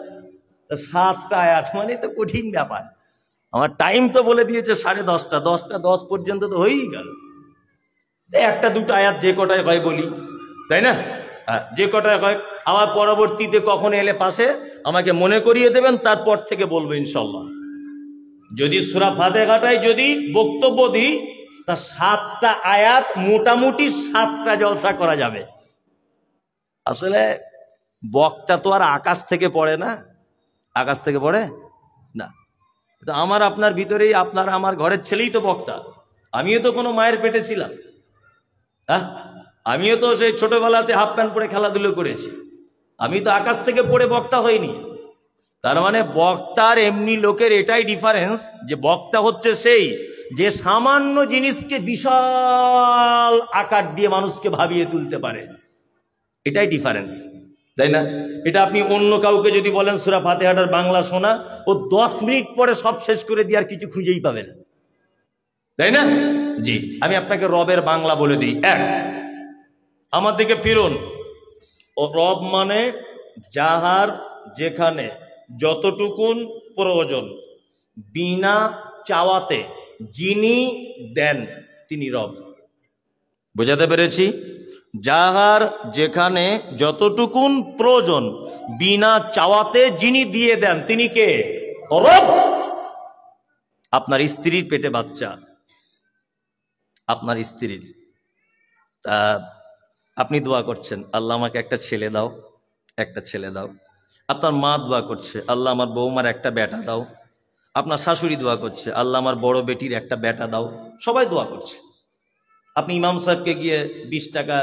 7টা আয়াত, মানে তো কঠিন ব্যাপার। আমার টাইম তো বলে দিয়েছে 10:30, 10:10 পর্যন্ত তো হয়েই গেল। একটা দুটো আয়াত যে কটায় হয় বলি, তাই না? যে কটায় হয়, আমার পরবর্তীতে কখন এলে পাশে আমাকে মনে করিয়ে দেবেন, তারপর থেকে বলবো ইনশাল্লাহ। যদি সূরা ফাতিহাটায় যদি বক্তব্য দিই, তা 7টা আয়াত মোটামুটি 7টা জলসা করা যাবে। আসলে বক্তা তো আর আকাশ থেকে পড়ে না, আকাশ থেকে পড়ে না। তো আমার আপনার ভিতরেই, আপনার আমার ঘরের ছেলেই তো বক্তা। আমিও তো কোনো মায়ের পেটে ছিলাম, হ্যাঁ, আমিও তো সেই ছোটবেলাতে হাফ প্যান্ট পরে খেলাধুলো করেছি। আমি তো আকাশ থেকে পড়ে বক্তা হইনি। তার মানে বক্তার এমনি লোকের এটাই ডিফারেন্স, যে বক্তা হচ্ছে সেই যে সামান্য জিনিসকে বিশাল আকার দিয়ে মানুষকে ভাবিয়ে তুলতে পারে, এটাই ডিফারেন্স, তাই না? এটা আপনি অন্য কাউকে যদি বলেন সূরা ফাতিহাটার বাংলা শোনা, ও 10 মিনিট পরে সব শেষ করে দিয়ে আর কিছু খুঁজেই পাবে না, তাই না? জি, আমি আপনাকে রবের বাংলা বলে দিই। এক, আমার দিকে ফিরুন। ও রব মানে যাহার যেখানে যতটুকুন প্রয়োজন বিনা চাওয়াতে যিনি দেন তিনি রব। বোঝাতে পেরেছি? যাহার যেখানে যতটুকুন প্রয়োজন বিনা চাওয়াতে যিনি দিয়ে দেন তিনি কে? রব। আপনার স্ত্রীর পেটে বাচ্চা, আপনার স্ত্রীর, তা আপনি দোয়া করছেন, আল্লাহ আমাকে একটা ছেলে দাও, একটা ছেলে দাও। আপনার মা দোয়া করছে, আল্লাহ আমার বৌমার একটা বেটা দাও। আপনার শাশুড়ি দোয়া করছে, আল্লাহ আমার বড় বেটির একটা বেটা দাও। সবাই দোয়া করছে। আপনি ইমাম সাহেবকে গিয়ে 20 টাকা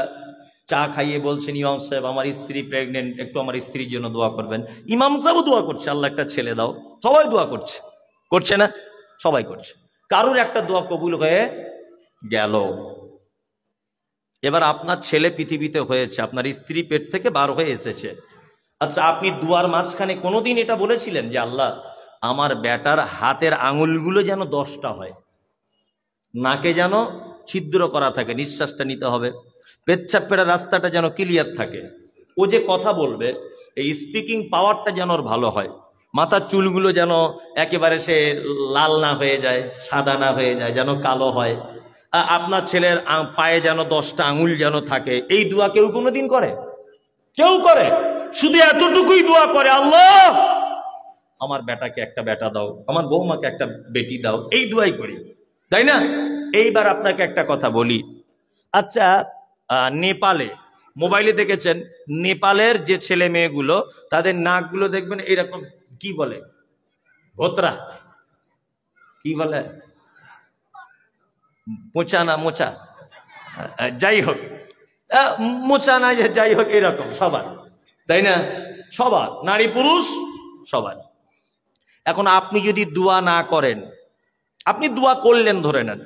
চা খাইয়ে বলছেন, ইমাম সাহেব আমার স্ত্রী প্রেগনেন্ট, একটু আমার স্ত্রীর জন্য দোয়া করবেন। ইমাম সাহেবও দোয়া করছে, আল্লাহ একটা ছেলে দাও। সবাই দোয়া করছে, করছে না? সবাই করছে। কারুর একটা দোয়া কবুল হয়ে গেল। এবার আপনার ছেলে পৃথিবীতে হয়েছে, আপনার স্ত্রী পেট থেকে বার হয়ে এসেছে। আচ্ছা, আপনি দুয়ার মাঝখানে কোনোদিন এটা বলেছিলেন যে আল্লাহ আমার বেটার হাতের আঙুলগুলো যেন 10টা হয়, নাকে যেন ছিদ্র করা থাকে, নিঃশ্বাসটা নিতে হবে, পেচ্ছাপ ফেরার রাস্তাটা যেন ক্লিয়ার থাকে, ও যে কথা বলবে এই স্পিকিং পাওয়ারটা যেন ওর ভালো হয়, মাথার চুলগুলো যেন একেবারে সে লাল না হয়ে যায়, সাদা না হয়ে যায়, যেন কালো হয়, আপনার ছেলের পায়ে যেন 10টা আঙুল যেন থাকে। এই দোয়া কেউ কোনোদিন করে? কেউ করে? শুধু এতটুকুই দোয়া করে, আল্লাহ আমার বেটাকে একটা বেটা দাও, আমার বৌমাকে একটা বেটি দাও, এই দোয়াই করি, তাই না? এইবার আপনাকে একটা কথা বলি। আচ্ছা, নেপালে মোবাইলে দেখেছেন, নেপালের যে ছেলে মেয়েগুলো তাদের নাকগুলো দেখবেন এইরকম, কি বলে ভোতরা, কি বলে, মোচা না মোচা, যাই হোক, মোচা না, যাই হোক, এরকম সবার, তাই না? সবার, নারী পুরুষ সবার। এখন আপনি যদি দোয়া না করেন, আপনি দোয়া করলেন ধরে নেন,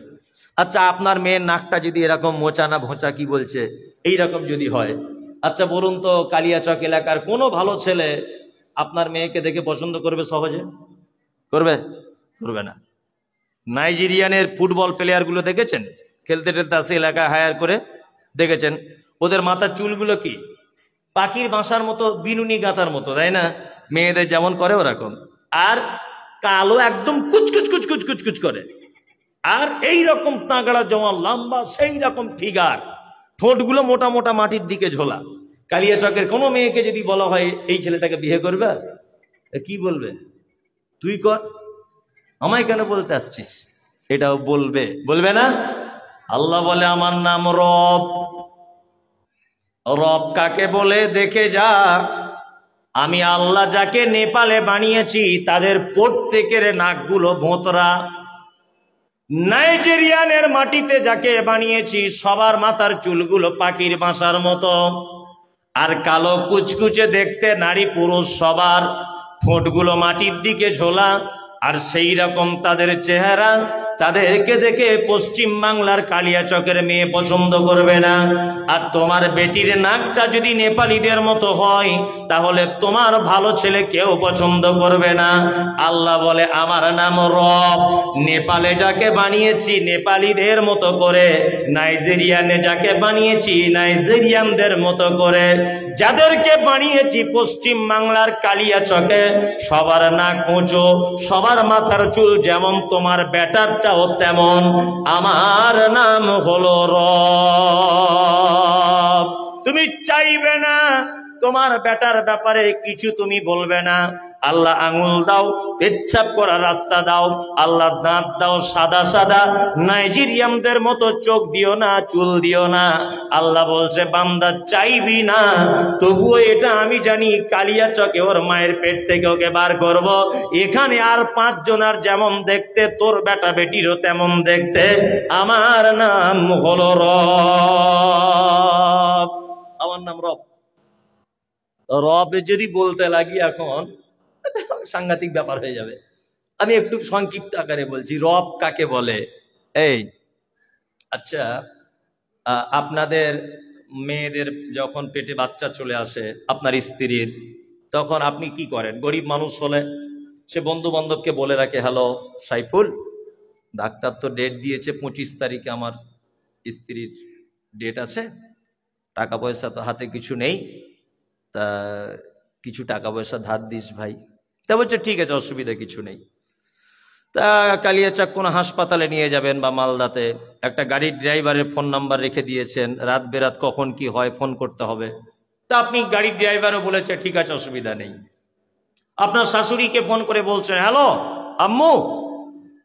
আচ্ছা আপনার মেয়ের নাকটা যদি এরকম মোচা না ভোঁচা কি বলছে এইরকম যদি হয়, আচ্ছা বলুন তো কালিয়াচক এলাকার কোনো ভালো ছেলে আপনার মেয়েকে দেখে পছন্দ করবে সহজে? করবে? করবে না। নাইজেরিয়ানের ফুটবল প্লেয়ারগুলো দেখেছেন, খেলতে টেলতে আসে এলাকায় হায়ার করে, দেখেছেন ওদের মাথার চুলগুলো কি পাখির বাসার মতো, বিনুনি গাতার মতো, তাই না? মেয়েদের যেমন করে ওরকম, আর কালো একদম কুচকুচ কুচকুচ কুচকুচ করে, আর এই রকম তাগড়া জমা লম্বা সেই রকম ফিগার, ঠোঁটগুলো মোটা মোটা মাটির দিকে ঝোলা। কালিয়াচকের কোনো মেয়েকে যদি বলা হয় এই ছেলেটাকে বিয়ে করবে, কি বলবে? তুই কর, আমায় কেন বলতে আসছিস? এটাও বলবে, বলবে না? আল্লাহ বলে আমার নাম রব। রব কাকে বলে দেখে যা, আমি আল্লাহ যাকে নেপালে বানিয়েছি তাদের প্রত্যেকের নাকগুলো ভোঁতরা। নাইজেরিয়ানের মাটিতে যাকে বানিয়েছি সবার মাথার চুলগুলো পাখির বাসার মতো, আর কালো কুচকুচে দেখতে নারী পুরুষ সবার, ঠোঁটগুলো মাটির দিকে ঝোলা, আর সেই রকম তাদের চেহারা। তাদেরকে দেখে পশ্চিম বাংলার কালিয়াচকের মেয়ে পছন্দ করবে না। আর তোমার বেটির নাকটা যদি নেপালিদের মতো হয় তাহলে তোমার ভালো ছেলে কেউ পছন্দ করবে না। আল্লাহ বলে আমার নাম রব। নেপালে যাকে বানিয়েছি নেপালিদের মতো করে, নাইজেরিয়ানে যাকে বানিয়েছি নাইজেরিয়ানদের মতো করে, যাদেরকে বানিয়েছি পশ্চিম বাংলার কালিয়াচকে সবার নাক উঁচু, সবার মাথার চুল যেমন তোমার বেটারটাও তেমন। আমার নাম হলো রব। তুমি চাইবে না তোমার বেটার ব্যাপারে কিছু তুমি বলবে না। আল্লাহ আঙুল দাও, পেচ্ছাপ করার রাস্তা দাও। আল্লাহ দাঁত দাও সাদা সাদা, নাইজেরিয়ামদের মতো চোখ দিও না, চুল দিও না। আল্লাহ বলছে বান্দা চাইবি না, তবুও এটা আমি জানি কালিয়া চকে ওর মায়ের পেট থেকে ওকে বার করব। এখানে আর 5 জনার যেমন দেখতে, তোর বেটা বেটিরও তেমন দেখতে। আমার নাম হলো রব। আমার নাম রব। রব যদি বলতে লাগি এখন সাংঘাতিক ব্যাপার হয়ে যাবে। আমি একটু সংক্ষিপ্ত আকারে বলছি রব কাকে বলে। এই আচ্ছা, আপনাদের মেয়েদের যখন পেটে বাচ্চা চলে আসে আপনার স্ত্রীর, তখন আপনি কি করেন? গরিব মানুষ হলে সে বন্ধু বান্ধবকে বলে রাখে, হ্যালো সাইফুল, ডাক্তার তো ডেট দিয়েছে 25 তারিখে আমার স্ত্রীর ডেট আছে, টাকা পয়সা তো হাতে কিছু নেই, তা কিছু টাকা পয়সা ধার দিস ভাই। তা বলছে ঠিক আছে, অসুবিধা কিছু নেই। তা কালিয়াচক কোনো হাসপাতালে নিয়ে যাবেন বা মালদাতে, একটা গাড়ির ড্রাইভারের ফোন নাম্বার রেখে দিয়েছেন, রাত বেরাত কখন কি হয় ফোন করতে হবে। তা আপনি গাড়ির ড্রাইভারও বলেছে ঠিক আছে অসুবিধা নেই। আপনার শাশুড়িকে ফোন করে বলছেন, হ্যালো আম্মু,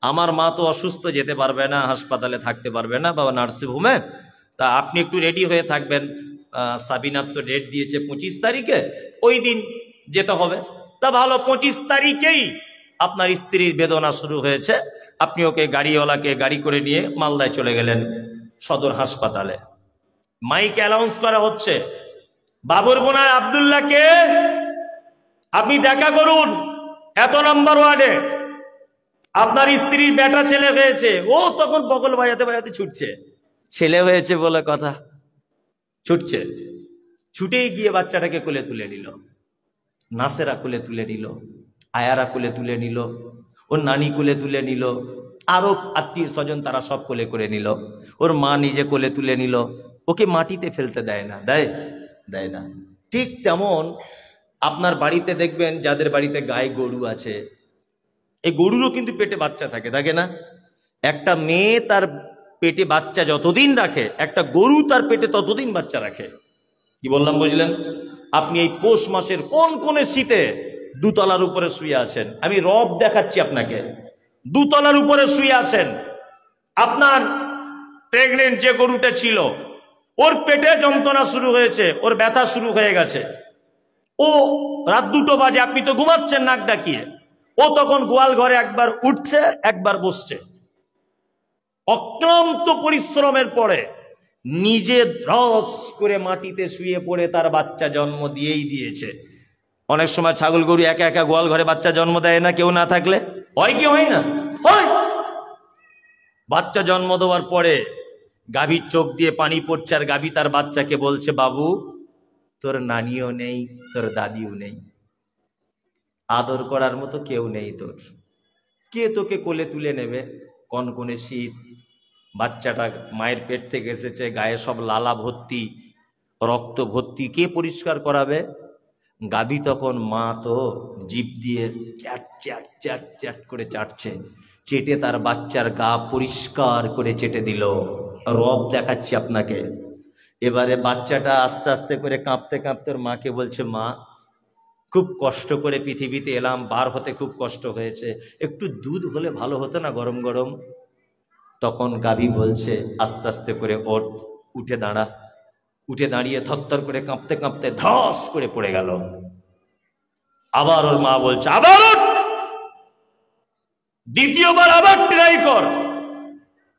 আমার মা তো অসুস্থ, যেতে পারবে না, হাসপাতালে থাকতে পারবে না বা নার্সিং হোমে, তা আপনি একটু রেডি হয়ে থাকবেন, সাবিনার তো ডেট দিয়েছে 25 তারিখে, ওই দিন যেতে হবে। তা ভালো, 25 তারিখেই আপনার স্ত্রীর বেদনা শুরু হয়েছে, আপনি ওকে গাড়িওয়ালাকে গাড়ি করে নিয়ে মালদায় চলে গেলেন সদর হাসপাতালে। মাইক অ্যানাউন্স করা হচ্ছে, বাবুর বোনার আব্দুল্লাহকে আপনি দেখা করুন এত নম্বর ওয়ার্ডে, আপনার স্ত্রীর বেটা ছেলে হয়েছে। ও তখন বগল বাজাতে বাজাতে ছুটছে, ছেলে হয়েছে বলে কথা, ছুটছে। ছুটেই গিয়ে বাচ্চাটাকে কোলে তুলে নিল, নাসেরা কোলে তুলে নিল, আয়ারা কোলে তুলে নিল, ওর নানি কোলে তুলে নিল, আরো আত্মীয় স্বজন তারা সব কোলে করে নিল, ওর মা নিজে কোলে তুলে নিল। ওকে মাটিতে ফেলতে দেয় না, দেয় না। ঠিক তেমন আপনার বাড়িতে দেখবেন যাদের বাড়িতে গায়ে গরু আছে, এই গরুরও কিন্তু পেটে বাচ্চা থাকে না? একটা মেয়ে তার পেটে বাচ্চা যতদিন রাখে, একটা গরু তার পেটে ততদিন বাচ্চা রাখে। কি বললাম বুঝলেন? আপনি এই পৌষ মাসের কোন শীতে দুতলার উপরে শুয়ে আছেন, আমি রব দেখাচ্ছি আপনাকে, দুতলার উপরে শুয়ে আছেন, আপনার প্রেগনেন্ট যে গরুটা ছিল ওর পেটে যন্ত্রণা শুরু হয়েছে, ওর ব্যথা শুরু হয়ে গেছে। ও রাত 2টো বাজে, আপনি তো ঘুমাচ্ছেন নাক ডাকিয়ে, ও তখন গোয়াল ঘরে একবার উঠছে একবার বসছে। অক্লান্ত পরিশ্রমের পরে নিজে ধস করে মাটিতে শুয়ে পড়ে তার বাচ্চা জন্ম দিয়েই দিয়েছে। অনেক সময় ছাগল গরু একা একা গোয়াল ঘরে বাচ্চা জন্ম দেয় না, কেউ না থাকলে? হয় কি হয় না? হয়। বাচ্চা জন্ম দেওয়ার পরে গাভীর চোখ দিয়ে পানি পড়ছে, আর গাভী তার বাচ্চাকে বলছে, বাবু তোর নানিও নেই, তোর দাদিও নেই, আদর করার মতো কেউ নেই তোর, কে তোকে কোলে তুলে নেবে? কনকনে শীত, বাচ্চাটা মায়ের পেট থেকে এসেছে, গায়ে সব লালা ভর্তি, রক্ত ভর্তি, কে পরিষ্কার করাবে? গাভী তখন, মা তো জিভ দিয়ে চ্যাট চ্যাট চ্যাট চ্যাট করে চাটছে, চেটে তার বাচ্চার গা পরিষ্কার করে চেটে দিল। রব দেখাচ্ছি আপনাকে। এবারে বাচ্চাটা আস্তে আস্তে করে কাঁপতে কাঁপতে ওর মাকে বলছে, মা খুব কষ্ট করে পৃথিবীতে এলাম, বার হতে খুব কষ্ট হয়েছে, একটু দুধ হলে ভালো হতো না, গরম গরম। তখন গাভী বলছে আস্তে আস্তে করে, ওঠ, উঠে দাঁড়া। উঠে দাঁড়িয়ে থরথর করে কাঁপতে কাঁপতে ধস করে পড়ে গেল। আবার ওর মা বলছে, আবার ওঠ, দ্বিতীয়বার আবার ট্রাই কর।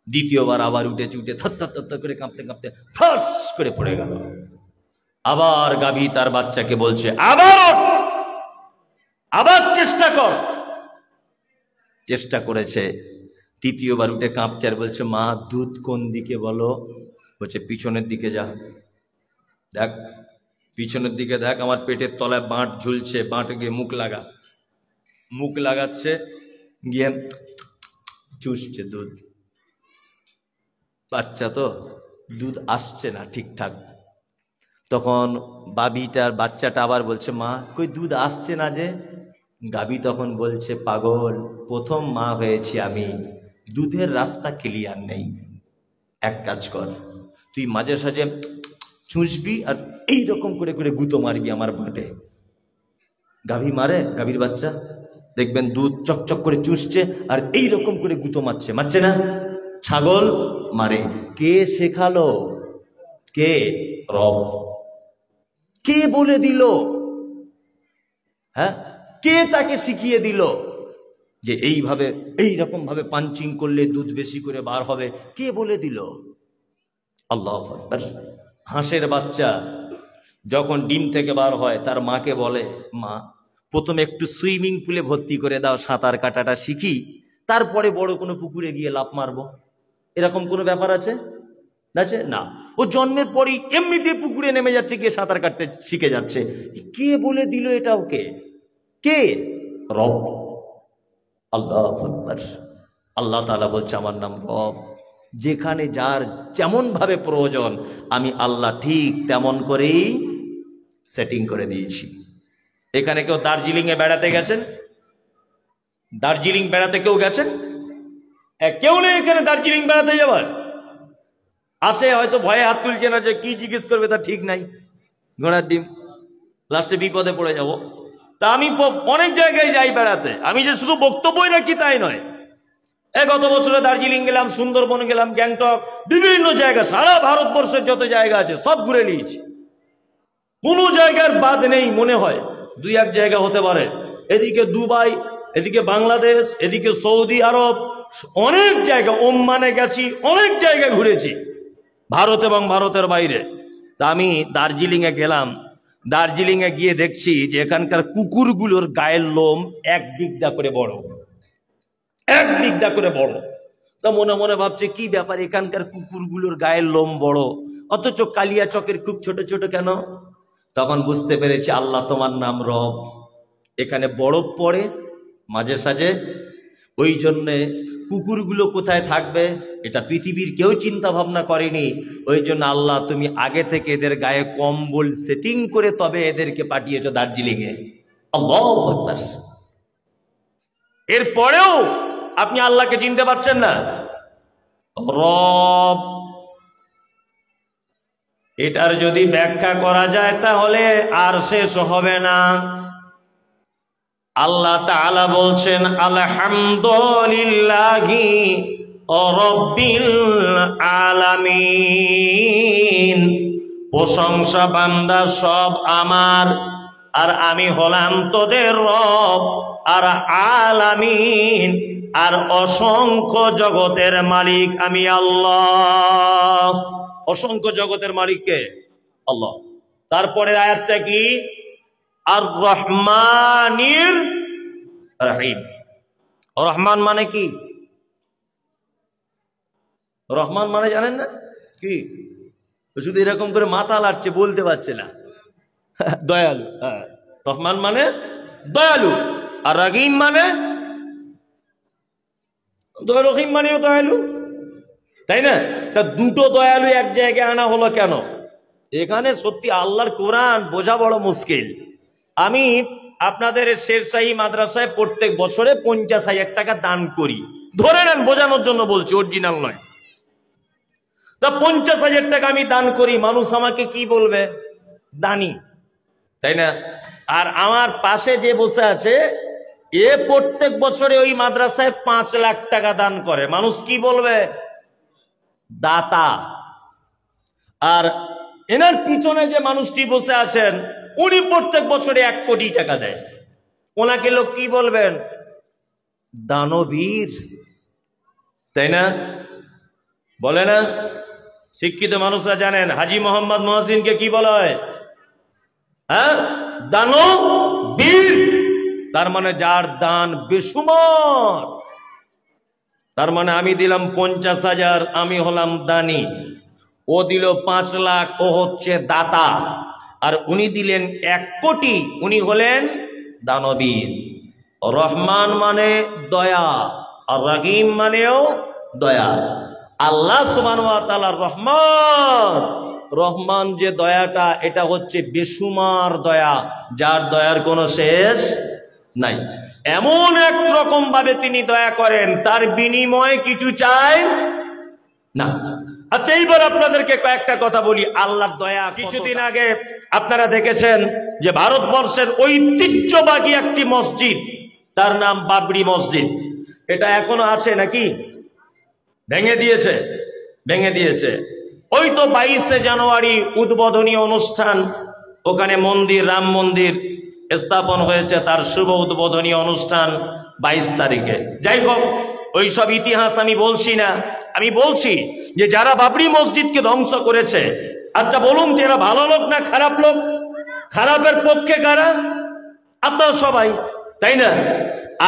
দ্বিতীয়বার আবার উঠেছে, উঠে থরথর করে কাঁপতে কাঁপতে ধস করে পড়ে গেল। আবার গাভী তার বাচ্চাকে বলছে, আবার ওঠ, আবার চেষ্টা কর। চেষ্টা করেছে, তৃতীয়বার উঠে কাঁপছে আর বলছে, মা দুধ কোন দিকে বলো? বলছে পিছনের দিকে যা, দেখ পিছনের দিকে দেখ, আমার পেটের তলায় বাঁট ঝুলছে, বাঁটে গিয়ে মুখ লাগা। মুখ লাগাচ্ছে, গিয়ে চুষছে দুধ। বাচ্চা তো দুধ আসছে না ঠিকঠাক। তখন বাবিটার বাচ্চাটা আবার বলছে, মা কই দুধ আসছে না যে? গাবি তখন বলছে, পাগল, প্রথম মা হয়েছি আমি, দুধের রাস্তা ক্লিয়ার নেই। এক কাজ কর, তুই মাঝে সাঝে চুষবি আর এইরকম করে করে গুঁতো মারবি আমার ভাটে। গাভী মারে, গাভীর বাচ্চা দেখবেন দুধ চকচক করে চুষছে আর এইরকম করে গুঁতো মারছে, মারছে না? ছাগল মারে। কে শেখালো? কে? রব। কে বলে দিল? হ্যাঁ, কে তাকে শিখিয়ে দিল যে এইভাবে এইরকম ভাবে পাঞ্চিং করলে দুধ বেশি করে বার হবে? কে বলে দিল? আল্লাহু আকবার। হাঁসের বাচ্চা যখন ডিম থেকে বার হয় তার মাকে বলে, মা প্রথমে একটু সুইমিং পুলে ভর্তি করে দাও, সাঁতার কাটাটা শিখি, তারপরে বড় কোনো পুকুরে গিয়ে লাফ মারবো। এরকম কোনো ব্যাপার আছে? আছে না। ও জন্মের পরই এমনিতে পুকুরে নেমে যাচ্ছে, গিয়ে সাঁতার কাটতে শিখে যাচ্ছে। কে বলে দিল এটা ওকে? কে? রব। আল্লাহু আকবার। আল্লাহ তাআলা বলছে আমার নাম রব। যেখানে যার যেমন ভাবে প্রয়োজন আমি আল্লাহ ঠিক তেমন করেই সেটিং করে দিয়েছি। এখানে কেউ দার্জিলিং এ বেড়াতে গেছেন? দার্জিলিং বেড়াতে কেউ গেছেন? কেউ নেই এখানে দার্জিলিং বেড়াতে যাবার। আসে হয়তো ভয়ে হাত তুলছে না, যে কি জিজ্ঞেস করবে তার ঠিক নাই, ঘোড়ার ডিম, লাস্টে বিপদে পড়ে যাব। তা আমি অনেক জায়গায় যাই বেড়াতে, আমি যে শুধু বক্তব্যই রাখি তাই নয়। গত বছরে দার্জিলিং গেলাম, সুন্দরবন গেলাম, গ্যাংটক, বিভিন্ন জায়গা, সারা ভারতবর্ষের যত জায়গা আছে সব ঘুরে নিয়েছি। কোনো জায়গার বাদ নেই মনে হয়, দুই এক জায়গা হতে পারে। এদিকে দুবাই, এদিকে বাংলাদেশ, এদিকে সৌদি আরব, অনেক জায়গা, ওমানে গেছি, অনেক জায়গা ঘুরেছি ভারত এবং ভারতের বাইরে। তা আমি দার্জিলিং এ গেলাম, দার্জিলিং এ গিয়ে দেখছি যে এখানকার কুকুরগুলোর গায়ের লোম 1 বিঘা করে বড়, 1 বিঘা করে বড়। তা মনে মনে ভাবছে কি ব্যাপার, এখানকার কুকুরগুলোর গায়ের লোম বড়, অথচ কালিয়া চকের খুব ছোট ছোট কেন? তখন বুঝতে পেরেছি আল্লাহ তোমার নাম রব। এখানে বরফ পড়ে মাঝে সাঝে, ওই জন্যে কুকুরগুলো কোথায় থাকবে এটা পৃথিবীর কেউ চিন্তা ভাবনা করেনি। ওই জন্য আল্লাহ তুমি আগে থেকে এদের গায়ে কম্বল সেটিং করে তবে এদেরকে পাঠিয়েছো দার্জিলিং এ। আল্লাহু আকবার। এরপরেও আপনি আল্লাহকে চিনতে পারছেন না? রব, এটার যদি ব্যাখ্যা করা যায় তাহলে আর শেষ হবে না। আল্লাহ তাআলা বলছেন আলহামদুলিল্লাহি রাব্বিল আলামিন। প্রশংসা বান্দা সব আমার, আর আমি হলাম তোদের রব। আর আলামিন, আর অসংখ্য জগতের মালিক আমি আল্লাহ। অসংখ্য জগতের মালিক কে? আল্লাহ। তারপরের আয়াতটা কি? আর রহমানির রহিম। রহমান মানে কি? রহমান মানে জানেন না কি? শুধু এরকম করে মাথা লাড়ছে, বলতে পারছে না। দয়ালু। হ্যাঁ, রহমান মানে দয়ালু, আর রহিম মানে রহিম মানেও দয়ালু, তাই না? তা দুটো দয়ালু এক জায়গায় আনা হলো কেন? এখানে সত্যি আল্লাহর কোরআন বোঝা বড় মুশকিল। আমি আপনাদের শেরশাহী মাদ্রাসায় প্রত্যেক বছরে 50,000 টাকা দান করি, ধরে নেন, বোঝানোর জন্য বলছি, অরিজিনাল নয়। তা 50,000 টাকা আমি দান করি, মানুষ আমাকে কি বলবে? দানি, তাই না? আর আমার পাশে যে বসে আছে এ প্রত্যেক বছরে ওই মাদ্রাসায় 5 লাখ টাকা দান করে, মানুষ কি বলবে? দাতা। আর এনার পিছনে যে মানুষটি বসে আছেন উনি প্রত্যেক বছরে 1 কোটি টাকা দেয়, ওনাকে লোক কি বলবেন? দানবীর, তাই না? বলে না? শিক্ষিত মানুষরা জানেন হাজী মোহাম্মদ মহসিনকে কি বলা হয়? হ্যাঁ, দানবীর। তার মানে যার দান বেসুমার। তার মানে আমি দিলাম 50,000, আমি হলাম দানি। ও দিল 5 লাখ, ও হচ্ছে দাতা। আর উনি দিলেন 1 কোটি, উনি হলেন দানবীর। রহমান মানে দয়া, আর রহিম মানেও দয়া। আল্লাহ সুবহানাহু ওয়া তাআলা রহমান। রহমান যে দয়াটা, এটা হচ্ছে বেসুমার দয়া, যার দয়ার কোনো শেষ নাই। এমন এক রকম ভাবে তিনি দয়া করেন, তার বিনিময়ে কিছু চাই না। আচ্ছা, এইবার আপনাদেরকে কয়েকটা কথা বলি আল্লাহর দয়া। কিছুদিন আগে আপনারা দেখেছেন যে ভারতবর্ষের ঐতিহ্যবাহী একটি মসজিদ, তার নাম বাবরি মসজিদ, এটা এখনো আছে নাকি? ভেঙে দিয়েছে, ভেঙে দিয়েছে। ওই তো 22শে জানুয়ারি উদ্বোধনী অনুষ্ঠান, ওখানে মন্দির, রাম মন্দির স্থাপন হয়েছে, তার শুভ উদ্বোধনী অনুষ্ঠান 22 তারিখে। যাই হোক, ওই সব ইতিহাস আমি বলছি না, আমি বলছি যে যারা বাবরি মসজিদকে ধ্বংস করেছে, আচ্ছা বলুন তো এরা ভালো লোক না খারাপ লোক? খারাপের পক্ষে কারা? আপনারা সবাই, তাই না?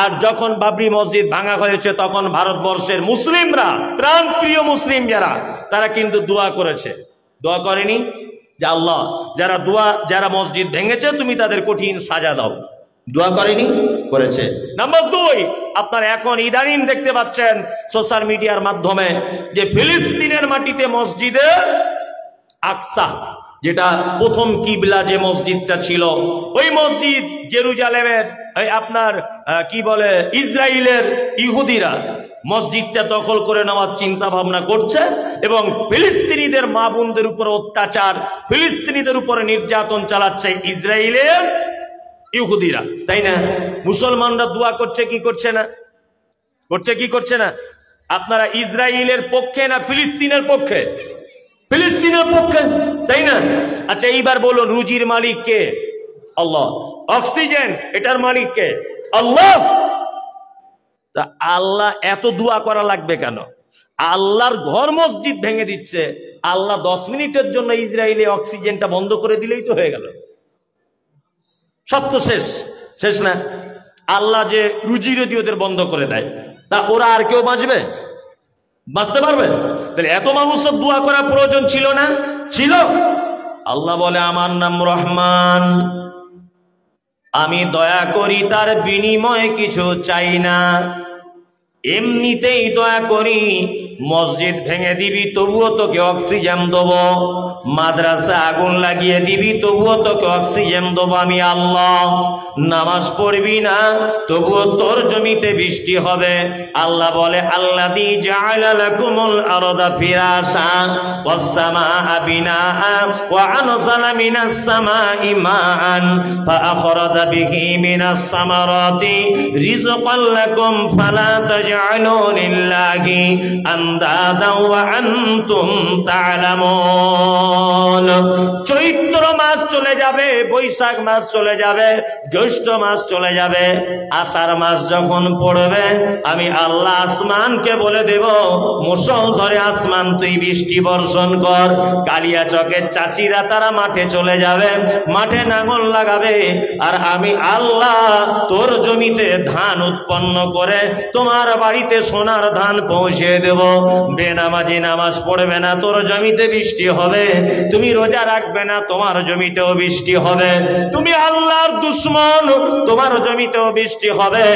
আর যখন বাবরি মসজিদ ভাঙা হয়েছে তখন ভারতবর্ষের মুসলিমরা, প্রাণ প্রিয় মুসলিম যারা, তারা কিন্তু দোয়া করেছে। দোয়া করেনি যে আল্লাহ যারা মসজিদ ভেঙেছে তুমি তাদের কঠিন সাজা দাও? দোয়া করেনি? করেছে। নাম্বার 2, আপনারা এখন ইদানিং দেখতে পাচ্ছেন সোশ্যাল মিডিয়ার মাধ্যমে যে ফিলিস্তিনের মাটিতে মসজিদে আকসা, যেটা প্রথম কিবলা যে মসজিদটা ছিল, ওই মসজিদ জেরুজালেমের আপনার কি বলে ইসরায়েলের ইহুদিরা মসজিদটা দখল করে নেওয়ার চিন্তা ভাবনা করছে এবং ফিলিস্তিনিদের মা বোনদের উপর অত্যাচার, ফিলিস্তিনিদের উপরে নির্যাতন চালাচ্ছে ইসরায়েলের ইহুদিরা, তাই না? মুসলমানরা দোয়া করছে কি করছে না? করছে কি করছে না? আপনারা ইসরায়েলের পক্ষে না ফিলিস্তিনের পক্ষে? ফিলিস্তিনের পক্ষে, তাই না? আচ্ছা, এইবার বলুন রুজির মালিক কে? আল্লাহ। অক্সিজেন এটার মালিক কে? আল্লাহ। তা আল্লাহ এত দোয়া করা লাগবে কেন? আল্লাহর ঘর মসজিদ ভেঙে দিচ্ছে, আল্লাহ 10 মিনিটের জন্য ইসরায়েলে অক্সিজেনটা বন্ধ করে দিলেই তো হয়ে গেল, সব তো শেষ। শেষ না? আল্লাহ যে রুজি রুজি ওদের বন্ধ করে দেয়, তা ওরা আর কেউ বাঁচবে? বাঁচতে পারবে? তাহলে এত মানুষের দোয়া করা প্রয়োজন ছিল না? ছিল। আল্লাহ বলে আমার নাম রহমান, আমি দয়া করি, তার বিনিময়ে কিছু চাই না, এমনিতেই দয়া করি। মসজিদ ভেঙে দিবি তবুও তোকে অক্সিজেন দেবো, মাদ্রাসা আগুন লাগিয়ে দিবি তবুও তোকে অক্সিজেন দেবো আমি আল্লাহ। নামাজ পড়বি না তবুও তোর জমিতে বৃষ্টি হবে। আল্লাহ বলে আল্লাযী জাআলা লাকুমুল আরদা ফিরাশা ওয়াস সামাআ বিনাআ ওয়া আনজালা মিনাস সামাই মাআন ফাআখরাজা বিহি মিনাস সামারাতি রিজকাল লাকুম ফালা তাজআলু লিল্লাহি আনদাদা ওয়া আনতুম তা'লামুন। চৈত্র মাস চলে যাবে, বৈশাখ মাস চলে যাবে, জ্যৈষ্ঠ মাস চলে যাবে, আষাঢ় মাস যখন পড়বে আমি আল্লাহ আসমানকে বলে দেব মুষলধারে আসমান তুই বৃষ্টি বর্ষণ কর। কালিয়াচকের চাষিরা তারা মাঠে চলে যাবে, মাঠে নাঙল লাগাবে, আর আমি আল্লাহ তোর জমিতে ধান উৎপন্ন করে তোমার বাড়িতে সোনার ধান পৌঁছে দেব। বেনামাজি নামাজ পড়বে না, তোর জমিতে বৃষ্টি হবে। তুমি রোজা রাখবে না, তোমার জমিতেও বৃষ্টি হবে। তুমি আল্লাহর দুশমন, তোমার জমিতেও বৃষ্টি হবে।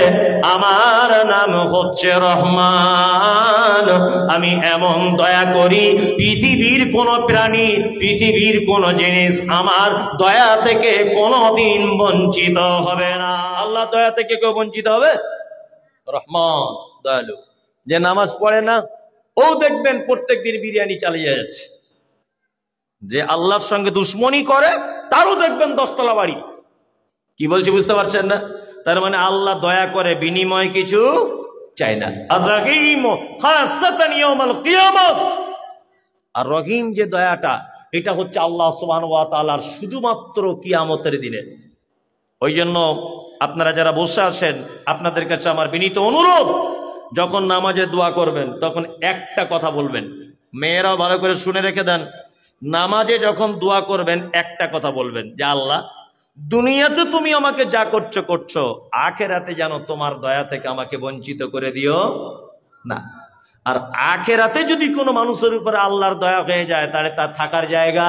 আমার নাম হচ্ছে রহমান। আমি এমন দয়া করি, পৃথিবীর কোন প্রাণী, পৃথিবীর কোন জিনিস আমার দয়া থেকে কোনদিন বঞ্চিত হবে না। আল্লাহ দয়া থেকে কেউ বঞ্চিত হবে? রহমান দয়ালু। যে নামাজ পড়ে না ও দেখবেন প্রত্যেক দিন বিরিয়ানি চালিয়ে যাচ্ছে। যে আল্লাহর সঙ্গে দুশ্মনী করে তারও দেখবেন 10 তলা বাড়ি। কি বলছি বুঝতে পারছেন না? তার মানে আল্লাহ দয়া করে, বিনিময় কিছু চায় না। আর রহিম খাসাতান ইয়াউমাল কিয়ামত, আর রহিম যে দয়াটা, এটা হচ্ছে আল্লাহ সুবহানাহু ওয়া তাআলার শুধুমাত্র কিয়ামতের দিনে। ওই জন্য আপনারা যারা বসে আছেন, আপনাদের কাছে আমার বিনীত অনুরোধ, যখন নামাজে দোয়া করবেন তখন একটা কথা বলবেন। মেয়েরাও ভালো করে শুনে রেখে দেন, নামাজে যখন দোয়া করবেন একটা কথা বলবেন যে আল্লাহ দুনিয়াতে তুমি আমাকে যা করছো করছো, আখেরাতে যেন তোমার দয়া থেকে আমাকে বঞ্চিত করে দিও না। আর আখেরাতে যদি কোনো মানুষের উপরে আল্লাহর দয়া হয়ে যায় তাহলে তার থাকার জায়গা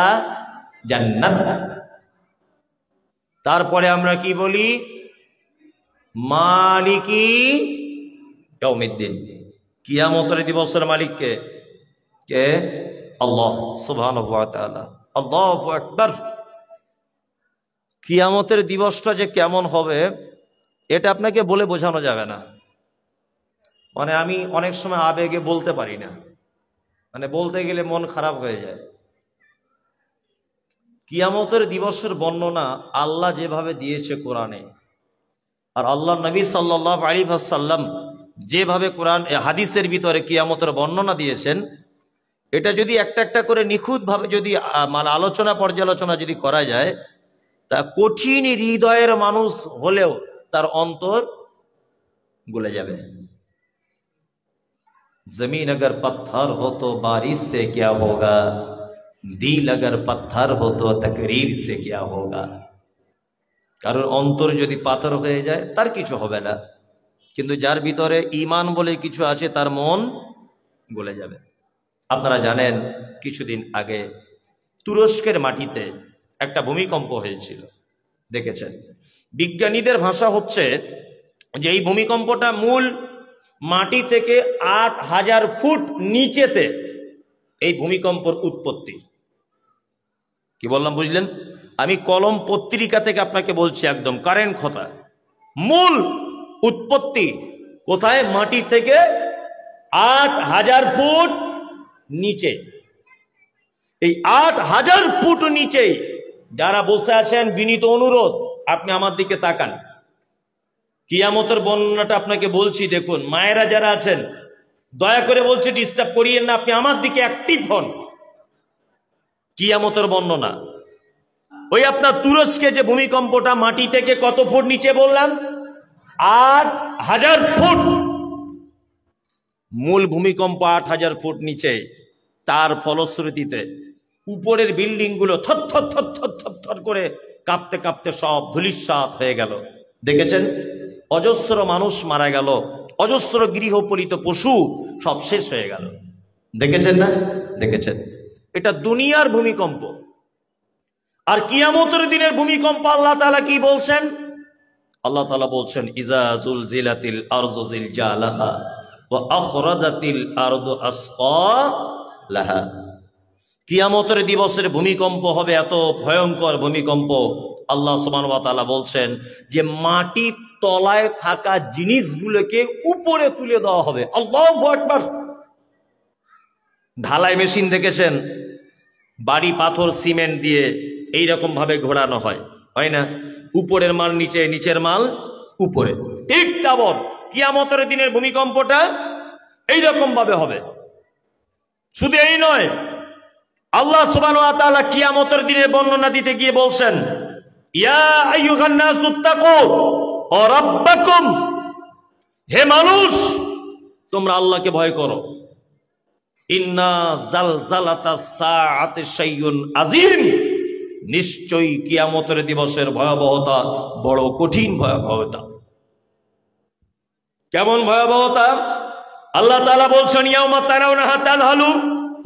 জান্নাত। তারপরে আমরা কি বলি? মালিকি ইয়াউমিদ্দিন, কিয়ামতের দিবসের মালিক কে? কে? আল্লাহ সুবহানাহু ওয়া তাআলা। আল্লাহু আকবার। কিয়ামতের দিবসটা যে কেমন হবে এটা আপনাকে বলে বোঝানো যাবে না। মানে আমি অনেক সময় আবেগে বলতে পারি না, মানে বলতে গেলে মন খারাপ হয়ে যায়। কিয়ামতের দিবসের বর্ণনা আল্লাহ যেভাবে দিয়েছে কোরআনে, আর আল্লাহ নবী সাল্লাল্লাহু আলাইহি ওয়াসাল্লাম যেভাবে কোরআন হাদিসের ভিতরে কিয়ামতের বর্ণনা দিয়েছেন, এটা যদি একটা একটা করে নিখুঁতভাবে যদি মানে আলোচনা পর্যালোচনা যদি করা যায়, তা কঠিন হৃদয়ের মানুষ হলেও তার অন্তর গলে যাবে। जमीन अगर पत्थर हो तो बारिश से क्या होगा, दिल अगर पत्थर हो तो तकरीर से क्या होगा। কারণ অন্তর যদি পাথর হয়ে যায় তার কিছু হবে না, কিন্তু যার ভিতরে ঈমান বলে কিছু আছে তার মন গলে যাবে। আপনারা জানেন কিছুদিন আগে তুরস্কের মাটিতে একটা ভূমিকম্প হয়েছিল, দেখেছেন। বিজ্ঞানীদের ভাষা হচ্ছে যে এই ভূমিকম্পটা মূল মাটি থেকে ৮,০০০ ফুট নিচেতে এই ভূমিকম্পর উৎপত্তি। কি বললাম বুঝলেন? আমি কলম পত্রিকা থেকে আপনাকে বলছি, একদম কারেন্ট কথা। মূল উৎপত্তি কোথায়? মাটি থেকে ৮,০০০ ফুট নিচে। এই ৮,০০০ ফুট নিচে যারা বসে আছেন, বিনীত অনুরোধ আপনি আমার দিকে তাকান। কিয়ামতের বর্ণনাটা আপনাকে বলছি, দেখুন। মায়েরা যারা আছেন দয়া করে বলছি ডিস্টার্ব করিয়েন না, আপনি আমার দিকে অ্যাক্টিভ হন। কিয়ামতের বর্ণনা ওই আপনার তুরস্কে যে ভূমিকম্পটা মাটি থেকে কত ফুট নিচে বললাম? ৮,০০০ ফুট। মূল ভূমিকম্প ৮,০০০ ফুট নিচে, তার ফলশ্রুতিতে উপরের বিল্ডিং গুলো থর থর থর থর থর থর করে কাঁপতে কাঁপতে সব ধূলিসাৎ হয়ে গেল। দেখেছেন? অজস্র মানুষ মারা গেল, অজস্র গৃহপালিত পশু সব শেষ হয়ে গেল। দেখেছেন না? দেখেছেন। এটা দুনিয়ার ভূমিকম্প। আর কিয়ামতের দিনের ভূমিকম্প আল্লাহ তাআলা কি বলছেন? আল্লাহ তাআলা বলছেন, ইজা জুলজিলাতিল আরযু জিলজালাহা ওয়া আখরাজাতিল আরযু আসকালাহা। কিয়ামতের দিবসের ভূমিকম্প হবে এত ভয়ঙ্কর ভূমিকম্প, আল্লাহ সুবহানাহু ওয়া তাআলা বলছেন যে মাটির তলায় থাকা জিনিসগুলোকে উপরে তুলে দেওয়া হবে। আল্লাহু আকবার। ঢালাই মেশিন দেখেছেন? বাড়ি পাথর সিমেন্ট দিয়ে এইরকম ভাবে ঘোরানো হয়, হয় না? উপরের মাল নিচে, নিচের মাল উপরে। ঠিক তেমন কিয়ামতের দিনের ভূমিকম্পটা এইরকম ভাবে হবে। শুধু এই নয়, আল্লাহ সুবহানাহু ওয়া তাআলা কিয়ামতের দিনের বর্ণনা দিতে গিয়ে বলছেন, ইয়া আইয়ুহান নাসুত্তাকু রাব্বাকুম, হে মানুষ তোমরা আল্লাহকে ভয় করো। ইন্না জালজালাতাস সাআতি শাইউন আযীম, নিশ্চয়ই কিয়ামতের দিবসের ভয়াবহতা বড় কঠিন ভয়াবহতা। কেমন ভয়াবহতা? আল্লাহ তাআলা বলছেন, ইয়াউমা তারাউনাহা তাযহালু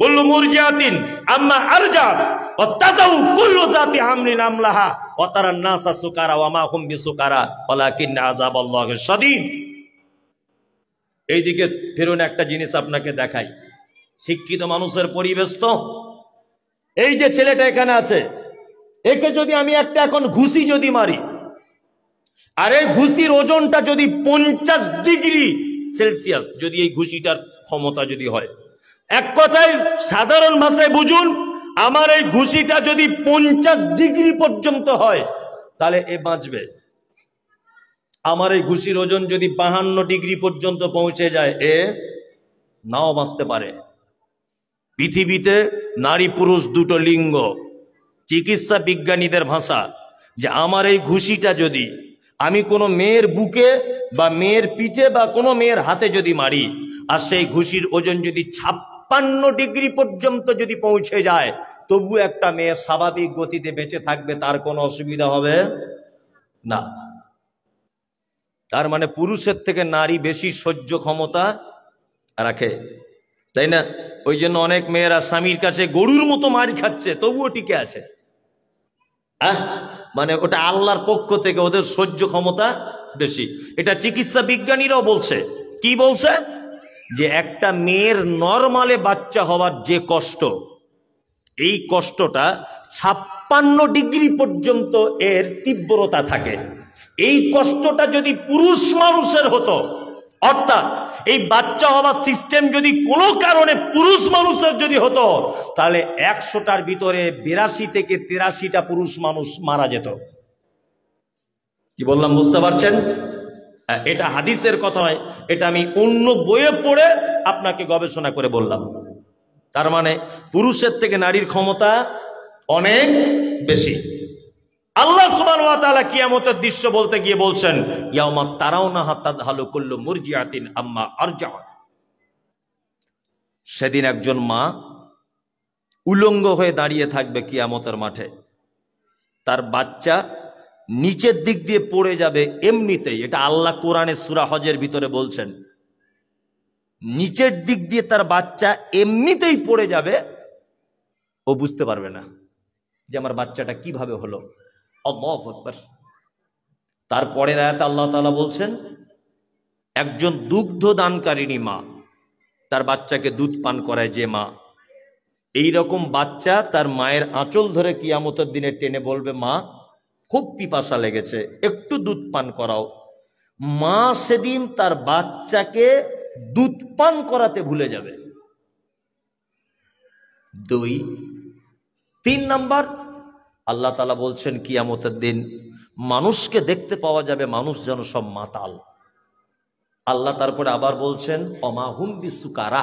কুল্লু মুরজিআতিন আম্মা আরজাত ওয়া তাযাউ কুল্লু যাতি হামলিন আমলাহা ওয়া তারান নাসা সুকারা ওয়া মা হুম বিসুকারা ওয়ালাকিন আযাবাল্লাহি শাদীদ। এইদিকে ফিরুন, একটা জিনিস আপনাকে দেখাই। শিক্ষিত মানুষের পরিবেশ তো। এই যে ছেলেটা এখানে আছে, একে যদি আমি একটা এখন ঘুষি যদি মারি, আর এই ঘুষির ওজনটা যদি 50 ডিগ্রি সেলসিয়াস যদি এই ঘুষিটার ক্ষমতা যদি হয়, এক কথায় সাধারণ ভাষায় বুঝুন, আমার এই ঘুষিটা যদি 50 ডিগ্রি পর্যন্ত হয় তাহলে এ বাঁচবে। আমার এই ঘুষির ওজন যদি 52 ডিগ্রি পর্যন্ত পৌঁছে যায়, এ নাও বাঁচতে পারে। পৃথিবীতে নারী পুরুষ দুটো লিঙ্গ। চিকিৎসা বিজ্ঞানীদের ভাষা যে আমার এই ঘুষিটা যদি আমি কোনো মেয়ের বুকে বা মেয়ের পিঠে বা কোনো মেয়ের হাতে যদি মারি, আর সেই ঘুষির ওজন যদি 56 ডিগ্রি পর্যন্ত যদি পৌঁছে যায়, তবু একটা মেয়ে স্বাভাবিক গতিতে বেঁচে থাকবে, তার কোনো অসুবিধা হবে না। তার মানে পুরুষের থেকে নারী বেশি সহ্য ক্ষমতা রাখে, তাই না? ওই জন্য অনেক মেয়েরা স্বামীর কাছে গরুর মতো মার খাচ্ছে, তবুও টিকে আছে। মানে ওটা আল্লাহর পক্ষ থেকে ওদের সহ্য ক্ষমতা বেশি। এটা চিকিৎসা বিজ্ঞানীরাও বলছে। কি বলছে? যে একটা মেয়ের নরমালে বাচ্চা হওয়ার যে কষ্ট, এই কষ্টটা 56 ডিগ্রি পর্যন্ত এর তীব্রতা থাকে। এই কষ্টটা যদি পুরুষ মানুষের হতো, অর্থাৎ এই বাচ্চা হবার সিস্টেম যদি কোনো কারণে পুরুষ মানুষের যদি হতো, তাহলে 100টার ভিতরে 82 থেকে 83টা পুরুষ মানুষ মারা যেত। কি বললাম বুঝতে পারছেন? এটা হাদিসের কথা নয়, এটা আমি অন্য বইয়ে পড়ে আপনাকে গবেষণা করে বললাম। তার মানে পুরুষের থেকে নারীর ক্ষমতা অনেক বেশি। আল্লাহ সুবহানাহু ওয়া তাআলা কিয়ামতের দৃশ্য বলতে গিয়ে বলছেন, ইয়াউমা তারাউনাহা তাযহালু কুল্লু মুরজিআতিন আম্মা আরজাআত। সেদিন একজন মা উলঙ্গ হয়ে দাঁড়িয়ে থাকবে কিয়ামতের মাঠে, তার বাচ্চা নিচের দিক দিয়ে পড়ে যাবে এমনিতেই। এটা আল্লাহ কোরআনে সূরা হজের ভিতরে বলছেন, নিচের দিক দিয়ে তার বাচ্চা এমনিতেই পড়ে যাবে, ও বুঝতে পারবে না যে আমার বাচ্চাটা কিভাবে হলো। আল্লাহু আকবার। তারপরের আয়াতে আল্লাহ তাআলা বলছেন, একজন দুগ্ধ দানকারিণী মা তার বাচ্চাকে দুধ পান করায় যে মা, এই রকম বাচ্চা তার মায়ের আঁচল ধরে কিয়ামতের দিনে টেনে বলবে, মা খুব পিপাসা লেগেছে, একটু দুধ পান করাও। মা সেদিন তার বাচ্চাকে দুধ পান করাতে ভুলে যাবে। 2, 3 নাম্বার, আল্লাহ তাআলা বলছেন কিয়ামতের দিন মানুষকে দেখতে পাওয়া যাবে, মানুষ যেন সব মাতাল। আল্লাহ তারপরে আবার বলছেন, ওমা হুম বিসুকারা,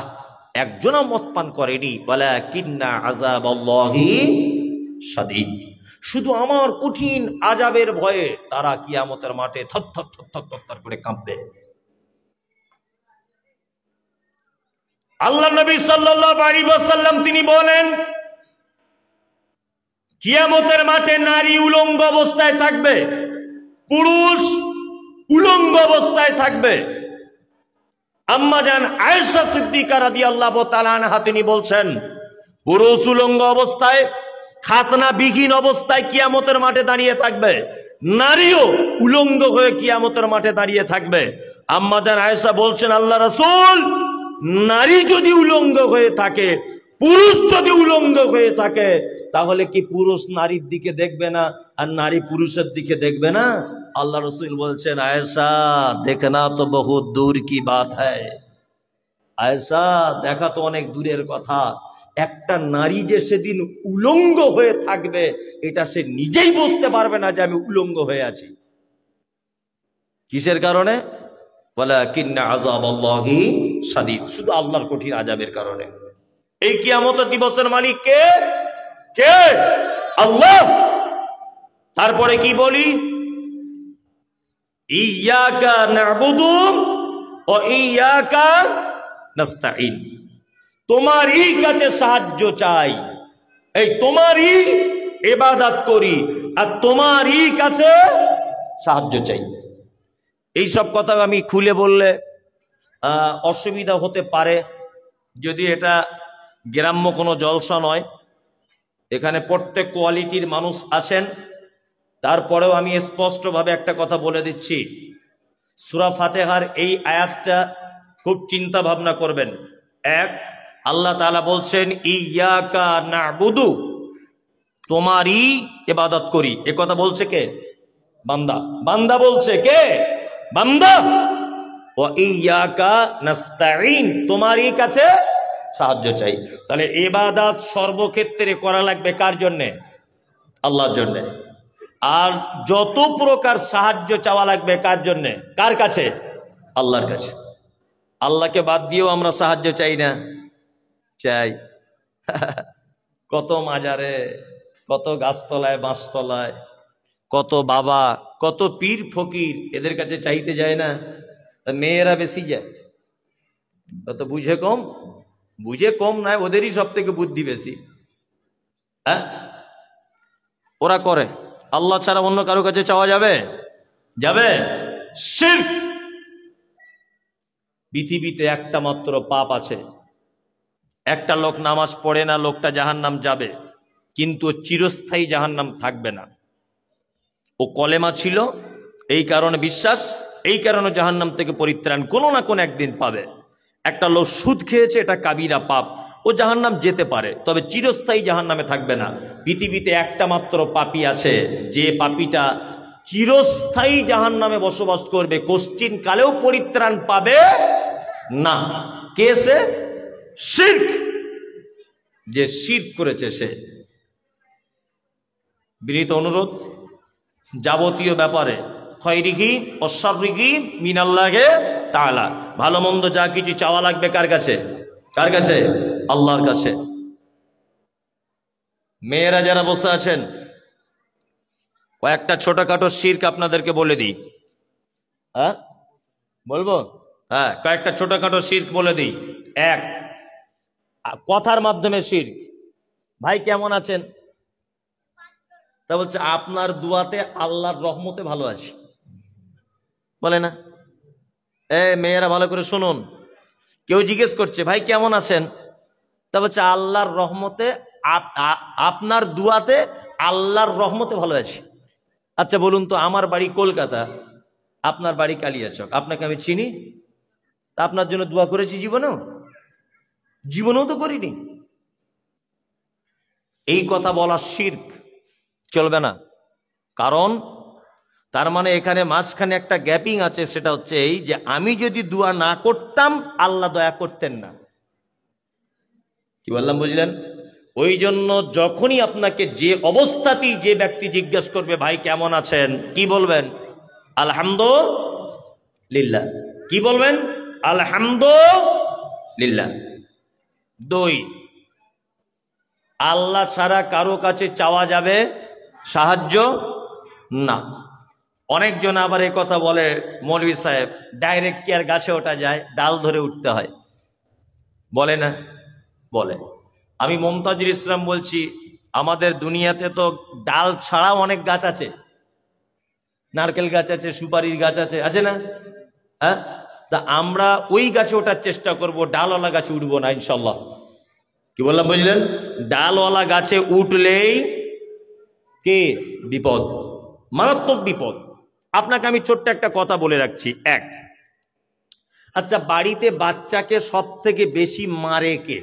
একজনও মদ পান করেনি, ওয়ালাকিন্না আযাবাল্লাহি শাদীদ, শুধু আমার কঠিন আযাবের ভয়ে তারা কিয়ামতের মাঠে থরথর থরথর থরথর করে কাঁপবে। আল্লাহ নবী সাল্লাল্লাহু আলাইহি ওয়াসাল্লাম তিনি বলেন, কিয়ামতের মাঠে নারী উলঙ্গ অবস্থায় থাকবে, পুরুষ উলঙ্গ অবস্থায় থাকবে। আম্মা জান আয়েশা সিদ্দিকা রাদিয়াল্লাহু তাআলা আনহা তিনি বলছেন, পুরুষ উলঙ্গ অবস্থায়, খাতনা বিহীন অবস্থায় কিয়ামতের মাঠে দাঁড়িয়ে থাকবে, নারীও উলঙ্গ হয়ে কিয়ামতের মাঠে দাঁড়িয়ে থাকবে। আম্মা জান আয়েশা বলছেন, আল্লাহ রাসূল, নারী যদি উলঙ্গ হয়ে থাকে, পুরুষ যদি উলঙ্গ হয়ে থাকে, তাহলে কি পুরুষ নারীর দিকে দেখবে না আর নারী পুরুষের দিকে দেখবে না? আল্লাহ রাসূল বলছেন, আয়েশা দেখনা তো বহুত দূর কি বাত হ্যায়, আয়েশা দেখা তো অনেক দূরের কথা। একটা নারী যে সেদিন উলঙ্গ হয়ে থাকবে, এটা সে নিজেই বুঝতে পারবে না যে আমি উলঙ্গ হয়ে আছি। কিসের কারণে? ওয়ালাকিন্না আযাবাল্লাহি শাদীদ, শুধু আল্লাহর কঠিন আযাবের কারণে। এই কিয়ামতের দিবসের মালিক কে? কে? আল্লাহ। তারপরে কি বলি? ইয়াকা না'বুদু ওয়া ইয়াকা নাস্তাঈন, তোমারই কাছে সাহায্য চাই, এই তোমারই ইবাদত করি আর তোমারই কাছে সাহায্য চাই। এই সব কথা আমি খুলে বললে অসুবিধা হতে পারে, যদি এটা গ্রাম্য কোনো জলসা নয়, এখানে প্রত্যেক কোয়ালিটির মানুষ আছেন। তারপরেও আমি স্পষ্টভাবে একটা কথা বলে দিচ্ছি, সূরা ফাতিহার এই আয়াতটা খুব চিন্তা ভাবনা করবেন। 1, আল্লাহ তাআলা বলছেন ইয়াকা না'বুদু, তোমারই ইবাদত করি। এ কথা বলছে কে? বান্দা। বান্দা বলছে কে? বান্দা। ওয়া ইয়াকা নাস্তাঈন, তোমারই কাছে সাহায্য চাই। তাহলে ইবাদত সর্বক্ষেত্রে করা লাগবে কার জন্য? আল্লাহর জন্য। আর যত প্রকার সাহায্য চাওয়া লাগবে কার জন্য? কার কাছে? আল্লাহর কাছে। আল্লাহকে বাদ দিয়েও আমরা সাহায্য চাই না? চাই। কত মাজারে, কত গাছতলায়, বাঁশতলায়, কত বাবা, কত পীর ফকির, এদের কাছে চাইতে যায় না? মেয়েরা বেশি যায়, তত বুঝে কম। বুঝে কম নয়, ওদেরই সব থেকে বুদ্ধি বেশি। হ্যাঁ, ওরা করে। আল্লাহ ছাড়া অন্য কারো কাছে চাওয়া যাবে? যাবে? শিরক। পৃথিবীতে একটা মাত্র পাপ আছে, একটা লোক নামাজ পড়ে না, লোকটা জাহান্নাম যাবে, কিন্তু চিরস্থায়ী জাহান্নাম থাকবে না। ও কলেমা ছিল, এই কারণে বিশ্বাস, এই কারণে জাহান্নাম থেকে পরিত্রাণ কোনো না কোনো একদিন পাবে। একটা লোক সুদ খেয়েছে, এটা কাবিরা পাপ, ও জাহান্নাম যেতে পারে, তবে চিরস্থায়ী জাহান্নামে থাকবে না। পৃথিবীতে একটা মাত্র পাপী আছে, যে পাপীটা চিরস্থায়ী জাহান্নামে বসবাস করবে, কোশ্চিন কালেও পরিত্রাণ পাবে না। কে সে? শিরক, যে শিরক করেছে সে। বিনীত অনুরোধ, যাবতীয় ব্যাপারে খৈরিহি ও শাররিহি মিনাল্লাহি তাআলা, ভালো মন্দ যা কিছু চাওয়া লাগবে কার কাছে? কার কাছে? আল্লাহর কাছে। মেয়েরা যারা বসে আছেন, কয়েকটা ছোটখাটো শিরক আপনাদেরকে বলে দিই। হ্যাঁ বলবো? হ্যাঁ, কয়েকটা ছোটখাটো শিরক বলে দিই। এক, কথার মাধ্যমে শিরক। ভাই কেমন আছেন? তা বলছে আপনার দুয়াতে আল্লাহর রহমতে ভালো আছি, বলে না? মেয়েরা ভালো করে শুনুন, কেউ জিজ্ঞেস করছে ভাই কেমন আছেন, তা বলছে আল্লাহর রহমতে, আপনার দুয়াতে আল্লাহর রহমতে ভালো আছি। আচ্ছা বলুন তো, আমার বাড়ি কলকাতা, আপনার বাড়ি কালিয়াচক, আপনাকে আমি চিনি? তা আপনার জন্য দোয়া করেছি জীবনেও? জীবনেও তো করিনি। এই কথা বলা শিরক, চলবে না। কারণ তার মানে এখানে মাঝখানে একটা গ্যাপিং আছে, সেটা হচ্ছে এই যে আমি যদি দোয়া না করতাম আল্লাহ দয়া করতেন না। কি বললাম বুঝলেন? ওই জন্য যখনই আপনাকে যে অবস্থাতেই যে ব্যক্তি জিজ্ঞেস করবে ভাই কেমন আছেন, কি বলবেন? আলহামদুলিল্লাহ। কি বলবেন? আলহামদুলিল্লাহ। দুই, আল্লাহ ছাড়া কারো কাছে চাওয়া যাবে সাহায্য না। অনেকজন আবার এই কথা বলে, মৌলভী সাহেব ডাইরেক্ট কি আর গাছে ওঠা যায়? ডাল ধরে উঠতে হয়, বলে না? বলে। আমি মমতাজুল ইসলাম বলছি, আমাদের দুনিয়াতে তো ডাল ছাড়াও অনেক গাছ আছে, নারকেল গাছ আছে, সুপারির গাছ আছে, আছে না? হ্যাঁ, তা আমরা ওই গাছে ওঠার চেষ্টা করব, ডালওয়ালা গাছে উঠবো না ইনশাল্লাহ। কি বললাম বুঝলেন? ডালওয়ালা গাছে উঠলেই কে বিপদ, মারাত্মক বিপদ। আপনাকে আমি ছোট্ট একটা কথা বলে রাখছি। এক, আচ্ছা বাড়িতে বাচ্চাকে সব থেকে বেশি মারে কে?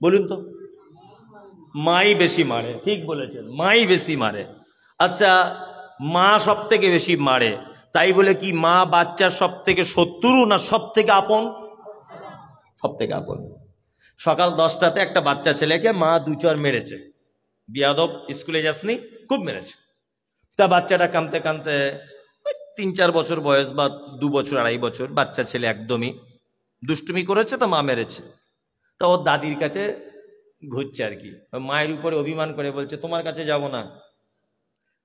বলুন তো। মাই বেশি মারে, ঠিক বলেছেন, মাই বেশি মারে। আচ্ছা মা সব থেকে বেশি মারে, তাই বলে কি মা বাচ্চার সব থেকে শত্রু না সব থেকে আপন? সব থেকে আপন। সকাল 10টাতে একটা বাচ্চা ছেলেকে মা 2-4 মেরেছে, বিয়াদব, স্কুলে যাসনি, খুব মেরেছে। তা বাচ্চাটা কাঁদতে কাঁদতে, 3-4 বছর বয়স বা 2 বছর 2.5 বছর বাচ্চা ছেলে, একদমই দুষ্টুমি করেছে, তা মা মেরেছে। তা ওর দাদির কাছে ঘুরছে আর কি, মায়ের উপরে অভিমান করে বলছে তোমার কাছে যাব না।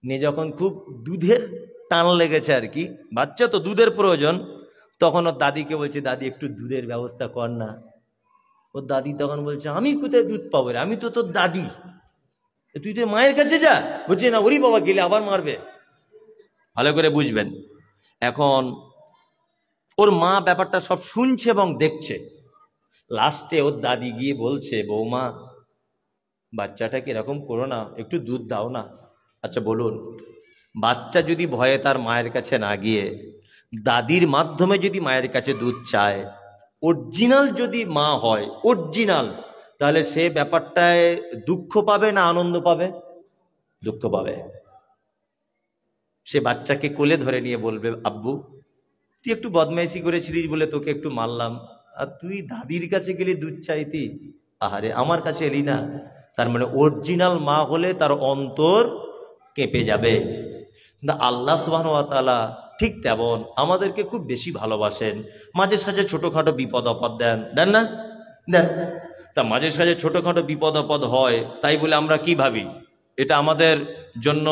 নিয়ে যখন খুব দুধের টান লেগেছে আর কি, বাচ্চা তো দুধের প্রয়োজন, তখন ওর দাদিকে বলছে দাদি একটু দুধের ব্যবস্থা কর না। ওর দাদি তখন বলছে আমি কোথায় দুধ পাবো রে, আমি তো তোর দাদি, তুই তো মায়ের কাছে যা। বলছে না, ওরি বাবা গেলে আবার মারবে। ভালো করে বুঝবেন। এখন ওর মা ব্যাপারটা সব শুনছে এবং দেখছে। লাস্টে ওর দাদি গিয়ে বলছে বৌমা বাচ্চাটাকে এরকম করো না, একটু দুধ দাও না। আচ্ছা বলুন, বাচ্চা যদি ভয়ে তার মায়ের কাছে না গিয়ে দাদির মাধ্যমে যদি মায়ের কাছে দুধ চায়, অরিজিনাল যদি মা হয়, অরিজিনাল, তাহলে সে ব্যাপারটায় দুঃখ পাবে না আনন্দ পাবে? দুঃখ পাবে। সে বাচ্চাকে কোলে ধরে নিয়ে বলবে আব্বু তুই একটু বদমাইশি করেছিলিস বলে তোকে একটু মারলাম, আর তুই দাদির কাছে গেলি দুধ চাইতি, আহারে আমার কাছে এলি না। তার মানে অরিজিনাল মা হলে তার অন্তর কেঁপে যাবে। আল্লাহ সুবহানাহু ওয়া তাআলা ঠিক তেমন আমাদেরকে খুব বেশি ভালোবাসেন, মাঝে সাঝে ছোটখাটো বিপদ আপদ দেন, দেন না? দেন। তা মাঝে সাঝে ছোটখাটো বিপদ আপদ হয়, তাই বলে আমরা কি ভাবি এটা আমাদের জন্য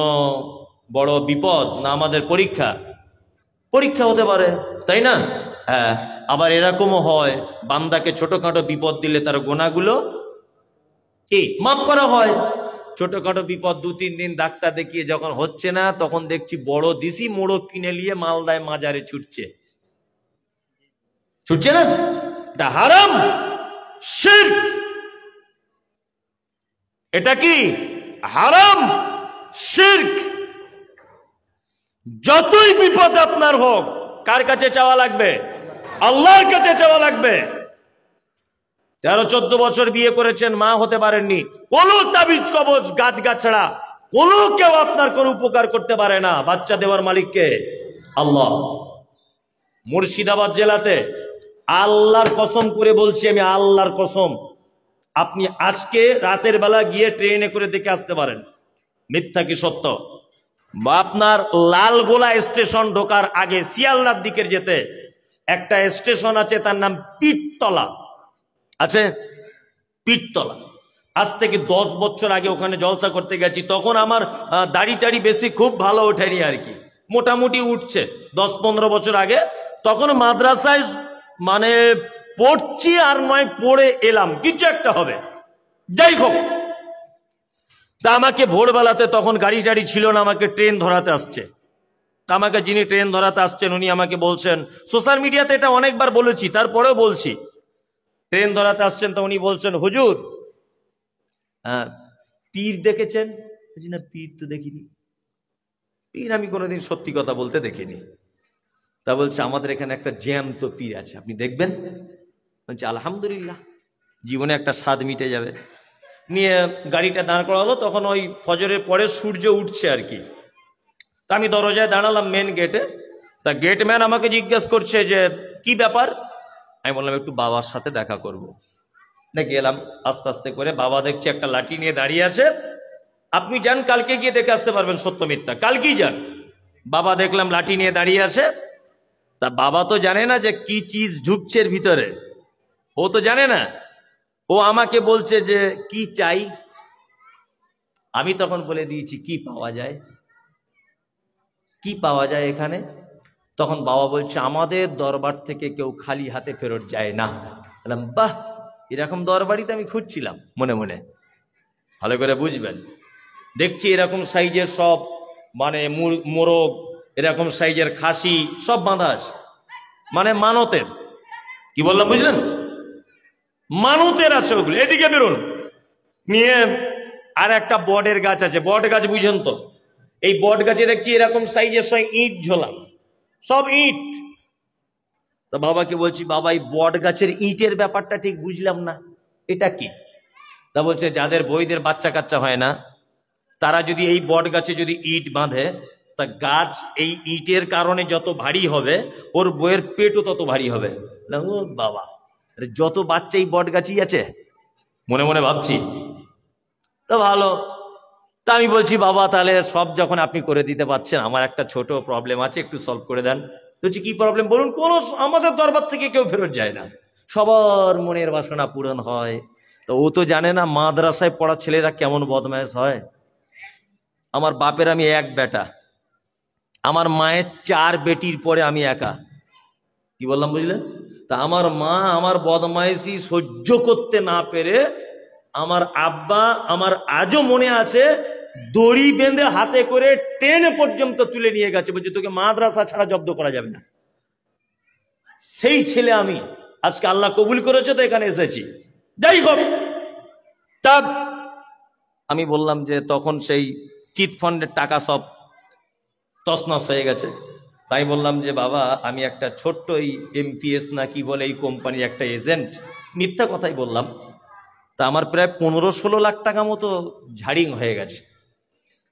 বড় বিপদ না আমাদের পরীক্ষা? পরীক্ষা হতে পারে, তাই না? হ্যাঁ, আবার এরকমও হয় বান্দাকে ছোটখাটো বিপদ দিলে তার গোনাগুলো কি মাফ করা হয়। ছোটখাটো বিপদ 2-3 দিন ডাক্তার দেখিয়ে যখন হচ্ছে না, তখন দেখছি বড় দিশি মোড়ক কিনে নিয়ে মালদায় মাজারে ছুটছে, ছুটছে না? এটা হারাম, শিরক। এটা কি হারাম, শিরক। যতই বিপদ আপনার হোক, কার কাছে চাওয়া লাগবে? আল্লাহর কাছে চাওয়া লাগবে। 13-14 বছর বিয়ে করেছেন, মা হতে পারেননি, কোন তাবিজ কবজ গাছ গাছড়া কোনো কেউ আপনার কোনো উপকার করতে পারে না। বাচ্চা দেওয়ার মালিককে আল্লাহ। মুর্শিদাবাদ জেলাতে আল্লাহর কসম করে বলছি, আমি আল্লাহর কসম, আপনি আজকে রাতের বেলা গিয়ে ট্রেনে করে দেখে আসতে পারেন, মিথ্যা কি সত্য। আপনার লালগোলা স্টেশন ঢোকার আগে শিয়ালদার দিকের যেতে একটা স্টেশন আছে, তার নাম পীরতলা আছে, পীরতলা। আজ থেকে 10 বছর আগে ওখানে জলসা করতে গেছি, তখন আমার দাড়ি টাড়ি বেশি খুব ভালো ওঠেনি আর কি, মোটামুটি উঠছে 10-15 বছর আগে। তখন মাদ্রাসায় মানে পড়ছি আর নয় পড়ে এলাম, কিছু একটা হবে, যাই হোক। তা আমাকে ভোরবেলাতে তখন গাড়ি টাড়ি ছিল না, আমাকে ট্রেন ধরাতে আসছে। তা আমাকে যিনি ট্রেন ধরাতে আসছেন উনি আমাকে বলছেন, সোশ্যাল মিডিয়াতে এটা অনেকবার বলেছি তারপরেও বলছি, ট্রেন ধরাতে আসছেন তো উনি বলছেন, হুজুর পীর দেখেছেন? না, পীর তো দেখিনি, পীর আমি কোনোদিন সত্যি কথা বলতে দেখিনি। তা বলছে, আমাদের এখানে একটা জ্যান্ত পীর আছে, আপনি দেখবেন? বলছে আলহামদুলিল্লাহ, জীবনে একটা স্বাদ মিটে যাবে। নিয়ে গাড়িটা দাঁড় করালো, তখন ওই ফজরের পরে সূর্য উঠছে আর কি। তা আমি দরজায় দাঁড়ালাম মেন গেটে। তা গেটম্যান আমাকে জিজ্ঞেস করছে যে কি ব্যাপার। আমি বললাম একটু বাবার সাথে দেখা করব। গেলাম আস্তে আস্তে করে, বাবা দেখছি একটা লাঠি নিয়ে দাঁড়িয়ে আছে। আপনি যান, কালকে গিয়ে দেখে আসতে পারবেন সত্য মিথ্যা, কালকেই যান। বাবা দেখলাম লাঠি নিয়ে দাঁড়িয়ে আছে। তা বাবা তো জানে না যে কি চিজ ঢুকছে এর ভিতরে, ও তো জানে না। ও আমাকে বলছে যে কি চাই। আমি তখন বলে দিয়েছি কি পাওয়া যায়, কি পাওয়া যায় এখানে। তখন বাবা বলছে, আমাদের দরবার থেকে কেউ খালি হাতে ফেরত যায় না। বললাম বাহ, এরকম দরবারই তো আমি খুঁজছিলাম মনে মনে। ভালো করে বুঝবেন, দেখছি এরকম সাইজের সব মানে মোরগ, এরকম সাইজের খাসি সব বাঁধা আছে, মানে মানতের। কি বললাম বুঝলেন? মানতের আছে ওগুলো। এদিকে বেরোন। নিয়ে আর একটা বটের গাছ আছে, বট গাছ বুঝেন তো? এই বট গাছে দেখছি এরকম সাইজের সব ইট ঝোলা, সব ইট। তা বাবাকে বলছি, বাবা এই বট গাছের ইটের ব্যাপারটা ঠিক বুঝলাম না, এটা কি? তা বলছে, যাদের বইদের বাচ্চা কাচ্চা হয় না, তারা যদি এই বট গাছে যদি ইট বাঁধে, তা গাছ এই ইটের কারণে যত ভারী হবে, ওর বইয়ের পেটও তত ভারী হবে। ও বাবা, যত বাচ্চা এই বট গাছই আছে, মনে মনে ভাবছি। তা ভালো। তা আমি বলছি, বাবা তাহলে সব যখন আপনি করে দিতে পারছেন, আমার একটা ছোট প্রবলেম আছে, একটু সলভ করে দেন। বলছি কি প্রবলেম বলুন। কোন আমাদের দরবার থেকে কেউ ফেরত যায় না, সবার মনের বাসনা পূরণ হয়। তো ও তো জানে না মাদ্রাসায় পড়া ছেলেরা কেমন বদমায়েশ হয়। আমার বাপের আমি এক বেটা, আমার মায়ের 4 বেটির পরে আমি একা। কি বললাম বুঝলেন? তা আমার মা আমার বদমাইশি সহ্য করতে না পেরে আমার আব্বা, আমার আজও মনে আছে, দড়ি বেঁধে হাতে করে ট্রেনে পর্যন্ত তুলে নিয়ে গেছে, বলছে তোকে মাদ্রাসা ছাড়া জব্দ করা যাবে না। সেই ছেলে আমি, আজকে আল্লাহ কবুল করেছে তো এখানে এসেছি। যাই হোক, তা আমি বললাম যে তখন সেই চিটফান্ডের টাকা সব তছনছ হয়ে গেছে। তাই বললাম যে বাবা, আমি একটা ছোট্ট এই এমপিএস না কি বলে এই কোম্পানির একটা এজেন্ট, মিথ্যা কথাই বললাম। তা আমার প্রায় 15-16 লাখ টাকা মতো ঝাড়িং হয়ে গেছে।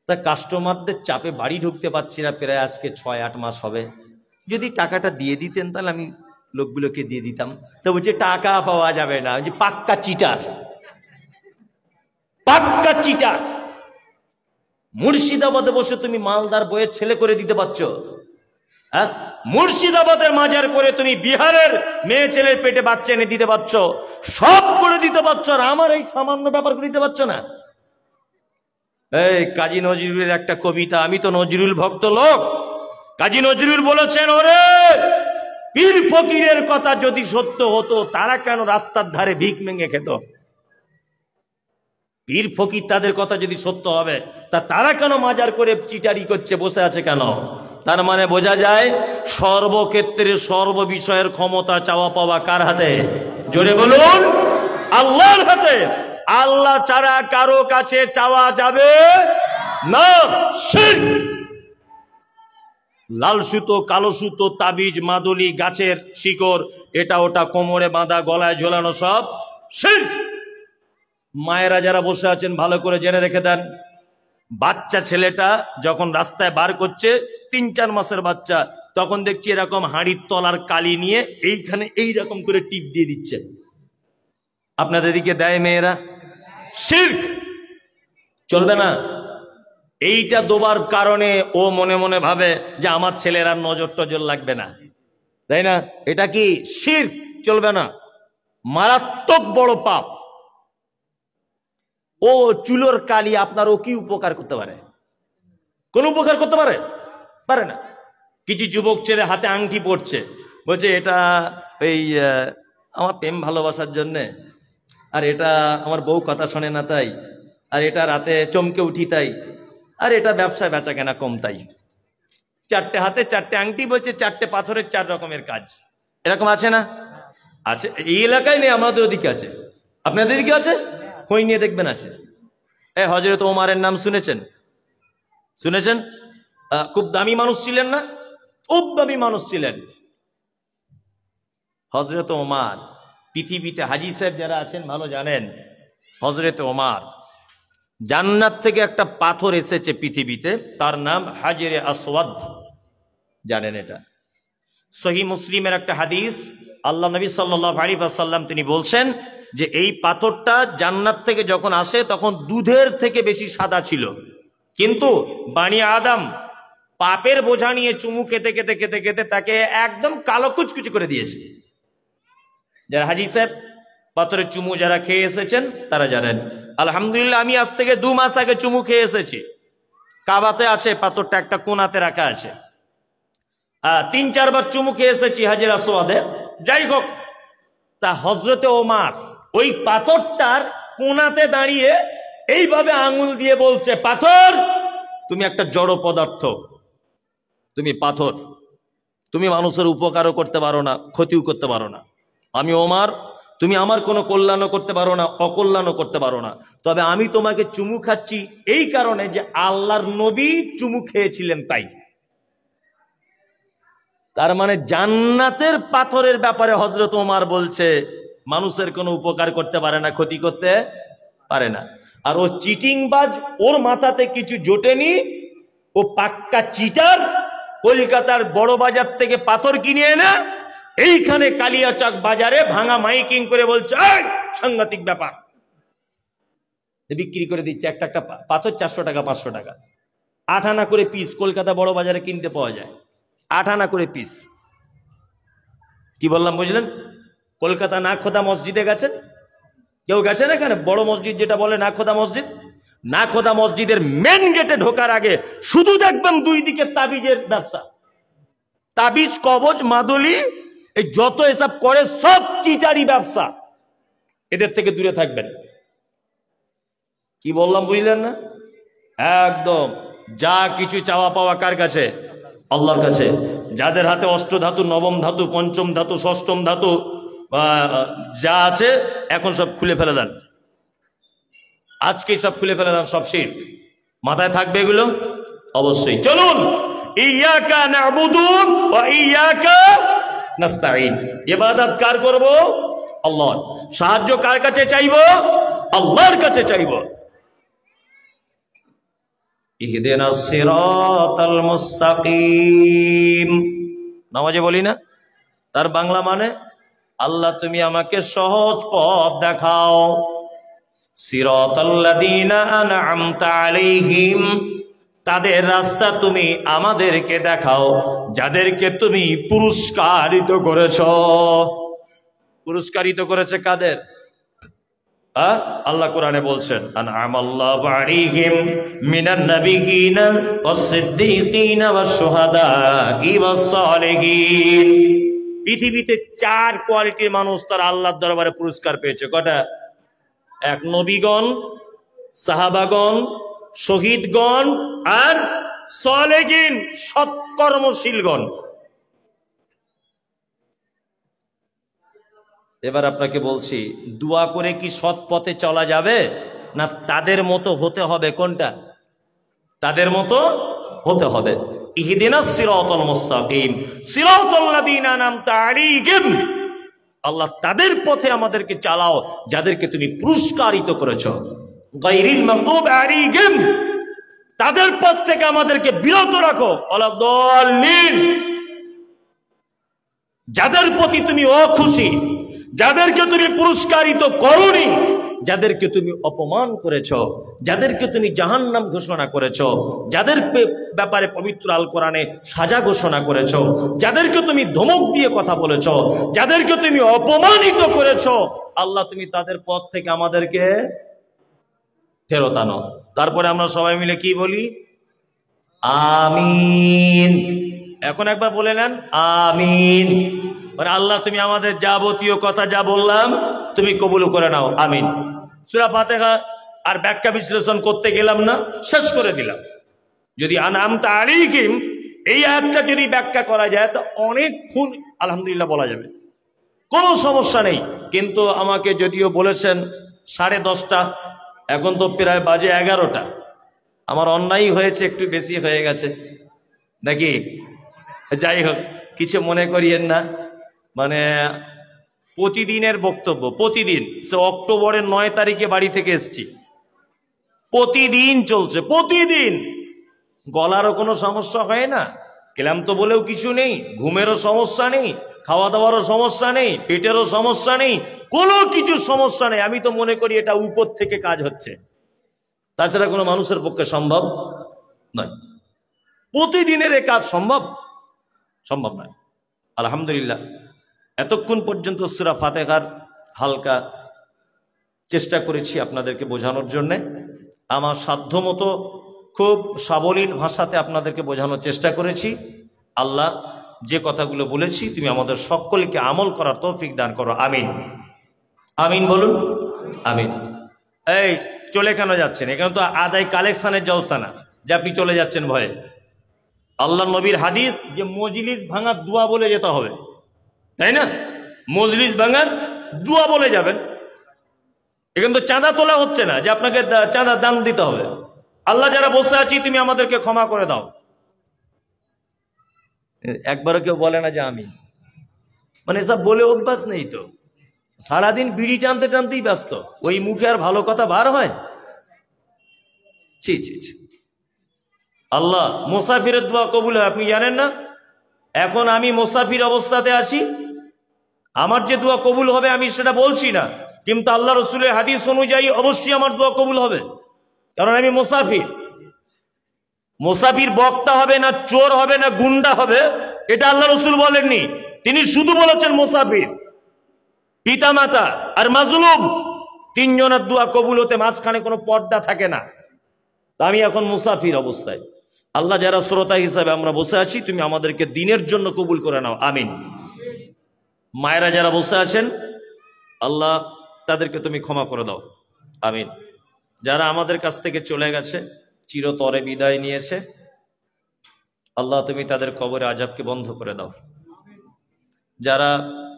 তা কাস্টমারদের চাপে বাড়ি ঢুকতে পারছি না, প্রায় আজকে 6-8 মাস হবে। যদি টাকাটা দিয়ে দিতেন তাহলে আমি লোকগুলোকে দিয়ে দিতাম। তো বলছে টাকা পাওয়া যাবে না, যে পাক্কা চিটার, পাক্কা চিটার। মুর্শিদাবাদে বসে তুমি মালদার বইয়ের ছেলে করে দিতে পারছো? হ্যাঁ, মুর্শিদাবাদের মাজার করে তুমি বিহারের মেয়ে ছেলের পেটে বাচ্চা এনে দিতে পারছো, সব করে দিতে পারছো, আর আমার এই সামান্য ব্যাপার করে দিতে পারছো না। এই কাজী নজরুলের একটা কবিতা, আমি তো নজরুল ভক্ত লোক। কাজী নজরুল বলেছেন, ওরে পীর ফকিরের কথা যদি সত্য হতো, তারা কেন রাস্তার ধারে ভিক মেঙে খেত? পীর ফকির তাদের কথা যদি সত্য হবে, তা তারা কেন মাজার করে চিটারি করছে, বসে আছে কেন? তার মানে বোঝা যায় সর্বক্ষেত্রে সর্ববিষয়ের ক্ষমতা চাওয়া পাওয়া কার হাতে? জোরে বলুন, আল্লাহর হাতে। আল্লাহ ছাড়া কারো কাছে চাওয়া যাবে না। শিরক। লাল সুতো, কালো সুতো, তাবিজ, মাদুলি, গাছের শিকড়, এটা ওটা কোমরে বাঁধা, গলায় ঝোলানো, সব শিরক। মায়েরা যারা বসে আছেন ভালো করে জেনে রেখে দেন, বাচ্চা ছেলেটা যখন রাস্তায় বার করছে 3-4 মাসের বাচ্চা, তখন দেখছি এরকম হাঁড়ির তলার কালি নিয়ে এইখানে এইরকম করে টিপ দিয়ে দিচ্ছে। আপনাদের দিকে দেয় মেয়েরা? শিরক চলবে না। এইটা দেবার কারণে ও মনে মনে ভাবে যে আমার ছেলের আর নজর টজর লাগবে না, তাই না? এটা কি শিরক? চলবে না, মারাত্মক বড় পাপ। ও চুলোর কালি আপনার ও কি উপকার করতে পারে? কোন উপকার করতে পারে? পারে না। কিছু যুবক ছেলে হাতে আংটি পড়ছে, বলছে এটা এই আমার প্রেম ভালোবাসার জন্যে, আর এটা আমার বউ কথা শোনে না তাই, আর এটা রাতে চমকে উঠি তাই, আর এটা ব্যবসায় বেচা কেনা কম তাই। 4টে হাতে 4টে আংটি, বলছে 4টে পাথরের 4 রকমের কাজ। এরকম আছে না? আছে। এই এলাকায় নেই, আমাদের ওদিকে আছে। আপনাদের দিকে আছে? খোঁজ নিয়ে দেখবেন আছে। হযরত ওমরের নাম শুনেছেন? শুনেছেন? খুব দামি মানুষ ছিলেন না? খুব দামি মানুষ ছিলেন হযরত ওমর। পৃথিবীতে হাজী সাহেব যারা আছেন ভালো জানেন, হযরত ওমর জান্নাত থেকে একটা পাথর এসেছে পৃথিবীতে, তার নাম হাজরে আসওয়াদ। জানেন এটা? সহিহ মুসলিমের একটা হাদিস, আল্লাহ নবী সাল্লাল্লাহু আলাইহি ওয়াসাল্লাম তিনি বলছেন যে এই পাথরটা জান্নাত থেকে যখন আসে তখন দুধের থেকে বেশি সাদা ছিল, কিন্তু বানি আদম পাপের বোঝা নিয়ে চুমু খেতে খেতে খেতে খেতে তাকে একদম কালো কুচকুচি করে দিয়েছে। যারা হাজী সাহেব পাথরের চুমু যারা খেয়ে এসেছেন তারা জানেন। আলহামদুলিল্লাহ, আমি আজ থেকে 2 মাস আগে চুমু খেয়ে এসেছি। কাবাতে আছে পাথরটা, একটা কোনাতে রাখা আছে। 3-4 বার চুমু খেয়ে এসেছি হাজরে আসওয়াদে। যাই হোক, তা হযরতে ওমর ওই পাথরটার কোনাতে দাঁড়িয়ে এইভাবে আঙুল দিয়ে বলছে, পাথর তুমি একটা জড় পদার্থ, তুমি পাথর, তুমি মানুষের উপকারও করতে পারো না, ক্ষতিও করতে পারো না। আমি ওমর, তুমি আমার কোনো কল্যাণও করতে পারো না, অকল্যাণও করতে পারো না। তবে আমি তোমাকে চুমু খাচ্ছি এই কারণে যে আল্লাহর নবী চুমু খেয়েছিলেন তাই। তার মানে জান্নাতের পাথরের ব্যাপারে হযরত ওমর বলছে মানুষের কোনো উপকার করতে পারে না, ক্ষতি করতে পারে না। আর ও চিটিংবাজ, ওর মাথাতে কিছু জোটেনি, ও পাক্কা চিটার। কলকাতার বড় বাজার থেকে পাথর কিনে এনে এইখানে কালিয়াচক বাজারে ভাঙা মাইকিং করে বলছে সাংঘাতিক ব্যাপার, বিক্রি করে দিচ্ছে। একটা একটা পাথর 400 টাকা 500 টাকা, 8 আনা করে পিস। কলকাতা বড় বাজারে কিনতে পাওয়া যায় 8 আনা করে পিস। কি বললাম বুঝলেন? কলকাতা নাখোদা মসজিদে গেছেন? কেউ গেছেন এখানে? বড় মসজিদ যেটা বলে নাখোদা মসজিদ, নাখোদা মসজিদের মেন গেটে ঢোকার আগে শুধু দেখবেন 2 দিকে তাবিজের ব্যবসা। তাবিজ, কবজ, মাদুলি, এই যত এসব করে সব চিটারি ব্যবসা। এদের থেকে দূরে থাকবেন। কি বললাম বুঝলেন না? একদম। যা কিছু চাওয়া পাওয়া কার কাছে? আল্লাহর কাছে। যাদের হাতে অষ্টধাতু, নবম ধাতু, পঞ্চম ধাতু, ষষ্ঠম ধাতু যা আছে এখন সব খুলে ফেলে দেন, আজকেই সব খুলে ফেলে দেন, সব শিরক। মাথায় থাকবে এগুলো অবশ্যই। চলুন, ইয়াকা না'বুদু ওয়া ইয়াকা নাস্তাঈন। ইবাদত কার করব? আল্লাহর। সাহায্য কার কাছে চাইব? আল্লাহর কাছে চাইব। ইহদিনাস সিরাতাল মুস্তাকিম নামাজে বলি না? তার বাংলা মানে, আল্লাহ তুমি আমাকে সহজ পথ দেখাও। সিরাতাল্লাযীনা আন'আমতা আলাইহিম, তাদের রাস্তা তুমি আমাদেরকে দেখাও যাদেরকে তুমি পুরস্কারিত করেছ। পুরস্কারিত করেছে কাদের? আল্লাহ কোরআনে বলছেন, আন'আমাল্লাহু আলাইহিম মিনান নাবিয়্যিনা ওয়াস-সিদ্দীকিনা ওয়াশ-শুহাদা'i ওয়াস-সালিহিন। পৃথিবীতে 4 কোয়ালিটির মানুষ তারা আল্লাহর দরবারে পুরস্কার পেয়েছে। কটা? 1 নবীগণ, সাহাবাগণ, শহীদগণ আর সালেহিন, সৎকর্মশীলগণ। এবার আপনাকে বলছি, দোয়া করে কি সৎ পথে চলা যাবে না তাদের মতো হতে হবে? কোনটা? তাদের মতো হতে হবে। ইহদিনাস সিরাতাল মুস্তাকিম সিরাতাল্লাযীনা আন'আমতা আলাইহিম, আল্লাহ তাদের পথে আমাদেরকে চালাও যাদেরকে তুমি পুরস্কারিত করেছো। গায়রিল মাগদুবি আলাইহিম, তাদের পথ থেকে আমাদেরকে বিরত রাখো। ওয়ালাদ-দাল্লিন, যাদের প্রতি তুমি অখুশি, যাদেরকে তুমি পুরস্কারিত করোনি, যাদেরকে তুমি অপমান করেছ, যাদেরকে তুমি জাহান্নাম ঘোষণা করেছ, যাদের ব্যাপারে পবিত্র আল কোরআনে সাজা ঘোষণা করেছ, যাদেরকে তুমি ধমক দিয়ে কথা বলেছ, যাদেরকে তুমি অপমানিত করেছ, আল্লাহ তুমি তাদের পথ থেকে আমাদেরকে ফেরত আনো। তারপরে আমরা সবাই মিলে কি বলি? আমিন। এখন একবার বলে নেন আমিন। মানে আল্লাহ তুমি আমাদের যাবতীয় কথা যা বললাম তুমি কবুল করে নাও, আমিন। সূরা ফাতিহা আর ব্যাখ্যা বিশ্লেষণ করতে গেলাম না, শেষ করে দিলাম। যদি আনআমতা আলাইহিম এই আয়াতটা যদি ব্যাখ্যা করা যায় তো অনেকক্ষণ আলহামদুলিল্লাহ বলা যাবে, কোনো সমস্যা নেই। কিন্তু আমাকে যদিও বলেছেন 10:30, এখন তো প্রায় বাজে 11টা। আমার অন্যায় হয়েছে, একটু বেশি হয়ে গেছে নাকি? যাই হোক, কিছু মনে করিয়েন না। মানে প্রতিদিনের বক্তব্য, প্রতিদিন, সে অক্টোবরের 9 তারিখে বাড়ি থেকে এসছি, প্রতিদিন চলছে, প্রতিদিন। গলারও কোনো সমস্যা হয় না, ক্লান্ত বলেও কিছু নেই, ঘুমেরও সমস্যা নেই, খাওয়া দাওয়ারও সমস্যা নেই, পেটেরও সমস্যা নেই, কোনো কিছু সমস্যা নেই। আমি তো মনে করি এটা উপর থেকে কাজ হচ্ছে, তাছাড়া কোনো মানুষের পক্ষে সম্ভব নয়। প্রতিদিনের এ কাজ সম্ভব নয়। আলহামদুলিল্লাহ, এতক্ষণ পর্যন্ত সূরা ফাতিহার হালকা চেষ্টা করেছি আপনাদেরকে বোঝানোর জন্যে। আমার সাধ্যমতো খুব সাবলীল ভাষাতে আপনাদেরকে বোঝানোর চেষ্টা করেছি। আল্লাহ যে কথাগুলো বলেছি তুমি আমাদের সকলকে আমল করার তৌফিক দান করো, আমিন। আমিন বলুন, আমিন। এই চলে কেন যাচ্ছেন? এখানে তো আদায় কালেকশনের জলসা না যে আপনি চলে যাচ্ছেন ভয়ে। আল্লাহ নবীর হাদিস যে মজলিস ভাঙার দোয়া বলে যেতে হবে, তাই না? মজলিস ভাঙার দোয়া বলে যাবেন। এখানে তো চাঁদা তোলা হচ্ছে না যে আপনাকে চাঁদা দান দিতে হবে। আল্লাহ যারা বসে আছি তুমি আমাদেরকে ক্ষমা করে দাও। একবারও কেউ বলে না যে আমি, মানে এসব বলে অভ্যাস নেই তো, সারাদিন বিড়ি টানতে টানতেই ব্যস্ত, ওই মুখে আর ভালো কথা বার হয়? ছি ছি ছি। আল্লাহ মুসাফিরের দোয়া কবুল হয়, আপনি জানেন না? এখন আমি মুসাফির অবস্থাতে আছি, আমার যে দোয়া কবুল হবে আমি সেটা বলছি না, কিন্তু আল্লাহ রসুলের হাদিস অনুযায়ী অবশ্যই আমার দোয়া কবুল হবে, কারণ আমি মুসাফির। মুসাফির বক্তা হবে না, চোর হবে না, গুন্ডা হবে, এটা আল্লাহ রসুল বলেননি। তিনি শুধু বলেছেন মুসাফির, পিতামাতা আর মাজলুম, তিনজনের দোয়া কবুল হতে মাঝখানে কোনো পর্দা থাকে না। তা আমি এখন মুসাফির অবস্থায়। আল্লাহ যারা শ্রোতা হিসাবে আমরা বসে আছি তুমি আমাদেরকে দিনের জন্য কবুল করে নাও, আমিন। মায়েরা যারা বসে আছেন আল্লাহ তাদেরকে তুমি ক্ষমা করে দাও, আমিন। যারা আমাদের কাছ থেকে চলে গেছে, চিরতরে বিদায় নিয়েছে, আল্লাহ তুমি তাদের কবরে আযাবকে বন্ধ করে দাও। যারা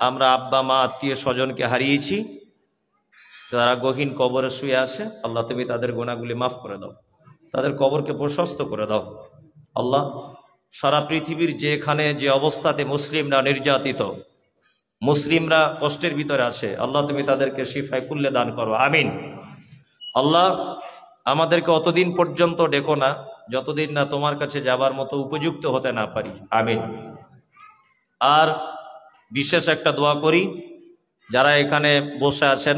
আমরা আব্বা মা আত্মীয় স্বজনকে হারিয়েছি, যারা গহীন কবরে শুয়ে আছে, আল্লাহ তুমি তাদের গুনাহগুলি মাফ করে দাও, তাদের কবরকে প্রশস্ত করে দাও। আল্লাহ সারা পৃথিবীর যেখানে যে অবস্থাতে মুসলিমরা নির্যাতিত, মুসলিমরা কষ্টের ভিতরে আছে, আল্লাহ তুমি তাদেরকে শিফায়ে কুল্লে দান করো, আমিন। আল্লাহ আমাদেরকে অতদিন পর্যন্ত ডেকো না যতদিন না তোমার কাছে যাবার মতো উপযুক্ত হতে না পারি, আমিন। আর বিশেষ একটা দোয়া করি, যারা এখানে বসে আছেন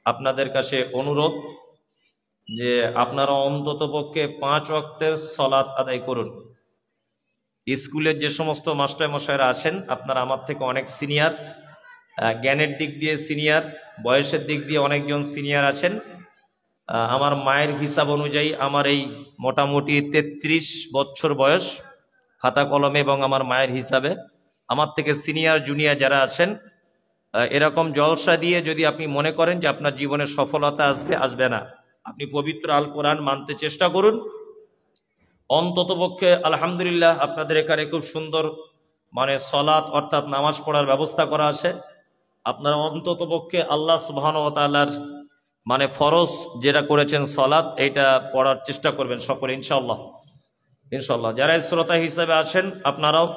আপনাদের কাছে অনুরোধ যে আপনারা অন্তত পক্ষে 5 ওয়াক্তের সালাত আদায় করুন। স্কুলের যে সমস্ত মাস্টার মশাইরা আছেন আপনারা আমার থেকে অনেক সিনিয়র, জ্ঞানের দিক দিয়ে সিনিয়র, বয়সের দিক দিয়ে অনেকজন সিনিয়র আছেন। আমার মায়ের হিসাব অনুযায়ী আমার এই মোটামুটি 33 বছর বয়স খাতা কলমে, এবং আমার মায়ের হিসাবে আমার থেকে সিনিয়র জুনিয়র যারা আছেন, এরকম জলসা দিয়ে যদি আপনি মনে করেন যে আপনার জীবনে সফলতা আসবে না, আপনি পবিত্র আল কোরআন মানতে চেষ্টা করুন। অন্তত পক্ষে আলহামদুলিল্লাহ আপনাদের এখানে খুব সুন্দর মানে সলাত অর্থাৎ নামাজ পড়ার ব্যবস্থা করা আছে। আপনারা অন্তত পক্ষে আল্লাহ সুবহানাহু ওয়া তাআলার মানে ফরজ যেটা করেছেন সলাত, এইটা পড়ার চেষ্টা করবেন সকলে ইনশাআল্লাহ। ইনশাআল্লাহ যারা শ্রোতা হিসেবে আছেন আপনারাও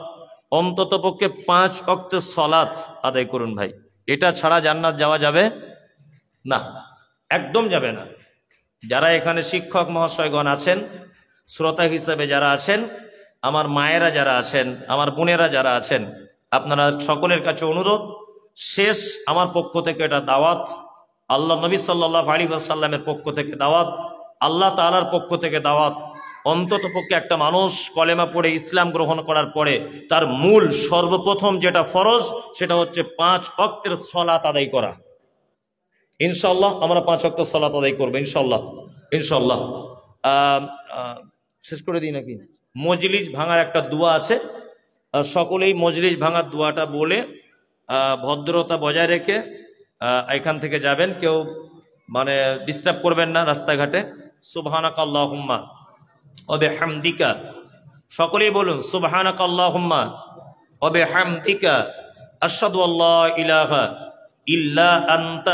অন্তত পক্ষে 5 ওয়াক্ত সলাত আদায় করুন ভাই। এটা ছাড়া জান্নাত যাওয়া যাবে না, একদম যাবে না। যারা এখানে শিক্ষক মহাশয়গণ আছেন শ্রোতা হিসাবে যারা আছেন, আমার মায়েরা যারা আছেন, আমার বোনেরা যারা আছেন, আপনারা সকলের কাছে অনুরোধ, শেষ আমার পক্ষ থেকে এটা দাওয়াত, আল্লাহ নবী সাল্লাল্লাহু আলাইহি ওয়াসাল্লামের পক্ষ থেকে দাওয়াত, আল্লাহ তাআলার পক্ষ থেকে দাওয়াত। অন্তত পক্ষে একটা মানুষ কলেমা পড়ে ইসলাম গ্রহণ করার পরে তার মূল সর্বপ্রথম যেটা ফরজ, সেটা হচ্ছে 5 ওয়াক্তের সালাত আদায় করা। ইনশাআল্লাহ আমরা 5 ওয়াক্ত সালাত আদায় করবো ইনশাআল্লাহ। ইনশাআল্লাহ শেষ করে দিই নাকি? মজলিস ভাঙার একটা দোয়া আছে, সকলেই মজলিস ভাঙার দোয়াটা বলে ভদ্রতা বজায় রেখে এখান থেকে যাবেন। কেউ মানে ডিস্টার্ব করবেন না রাস্তাঘাটে। সুবহানাকাল্লাহুম্মা ওয়া বিহামদিকা, সকলেই বলুন সুবহানাকাল্লাহুম্মা ওয়া বিহামদিকা আশহাদু আল্লা ইলাহা ইল্লা আনতা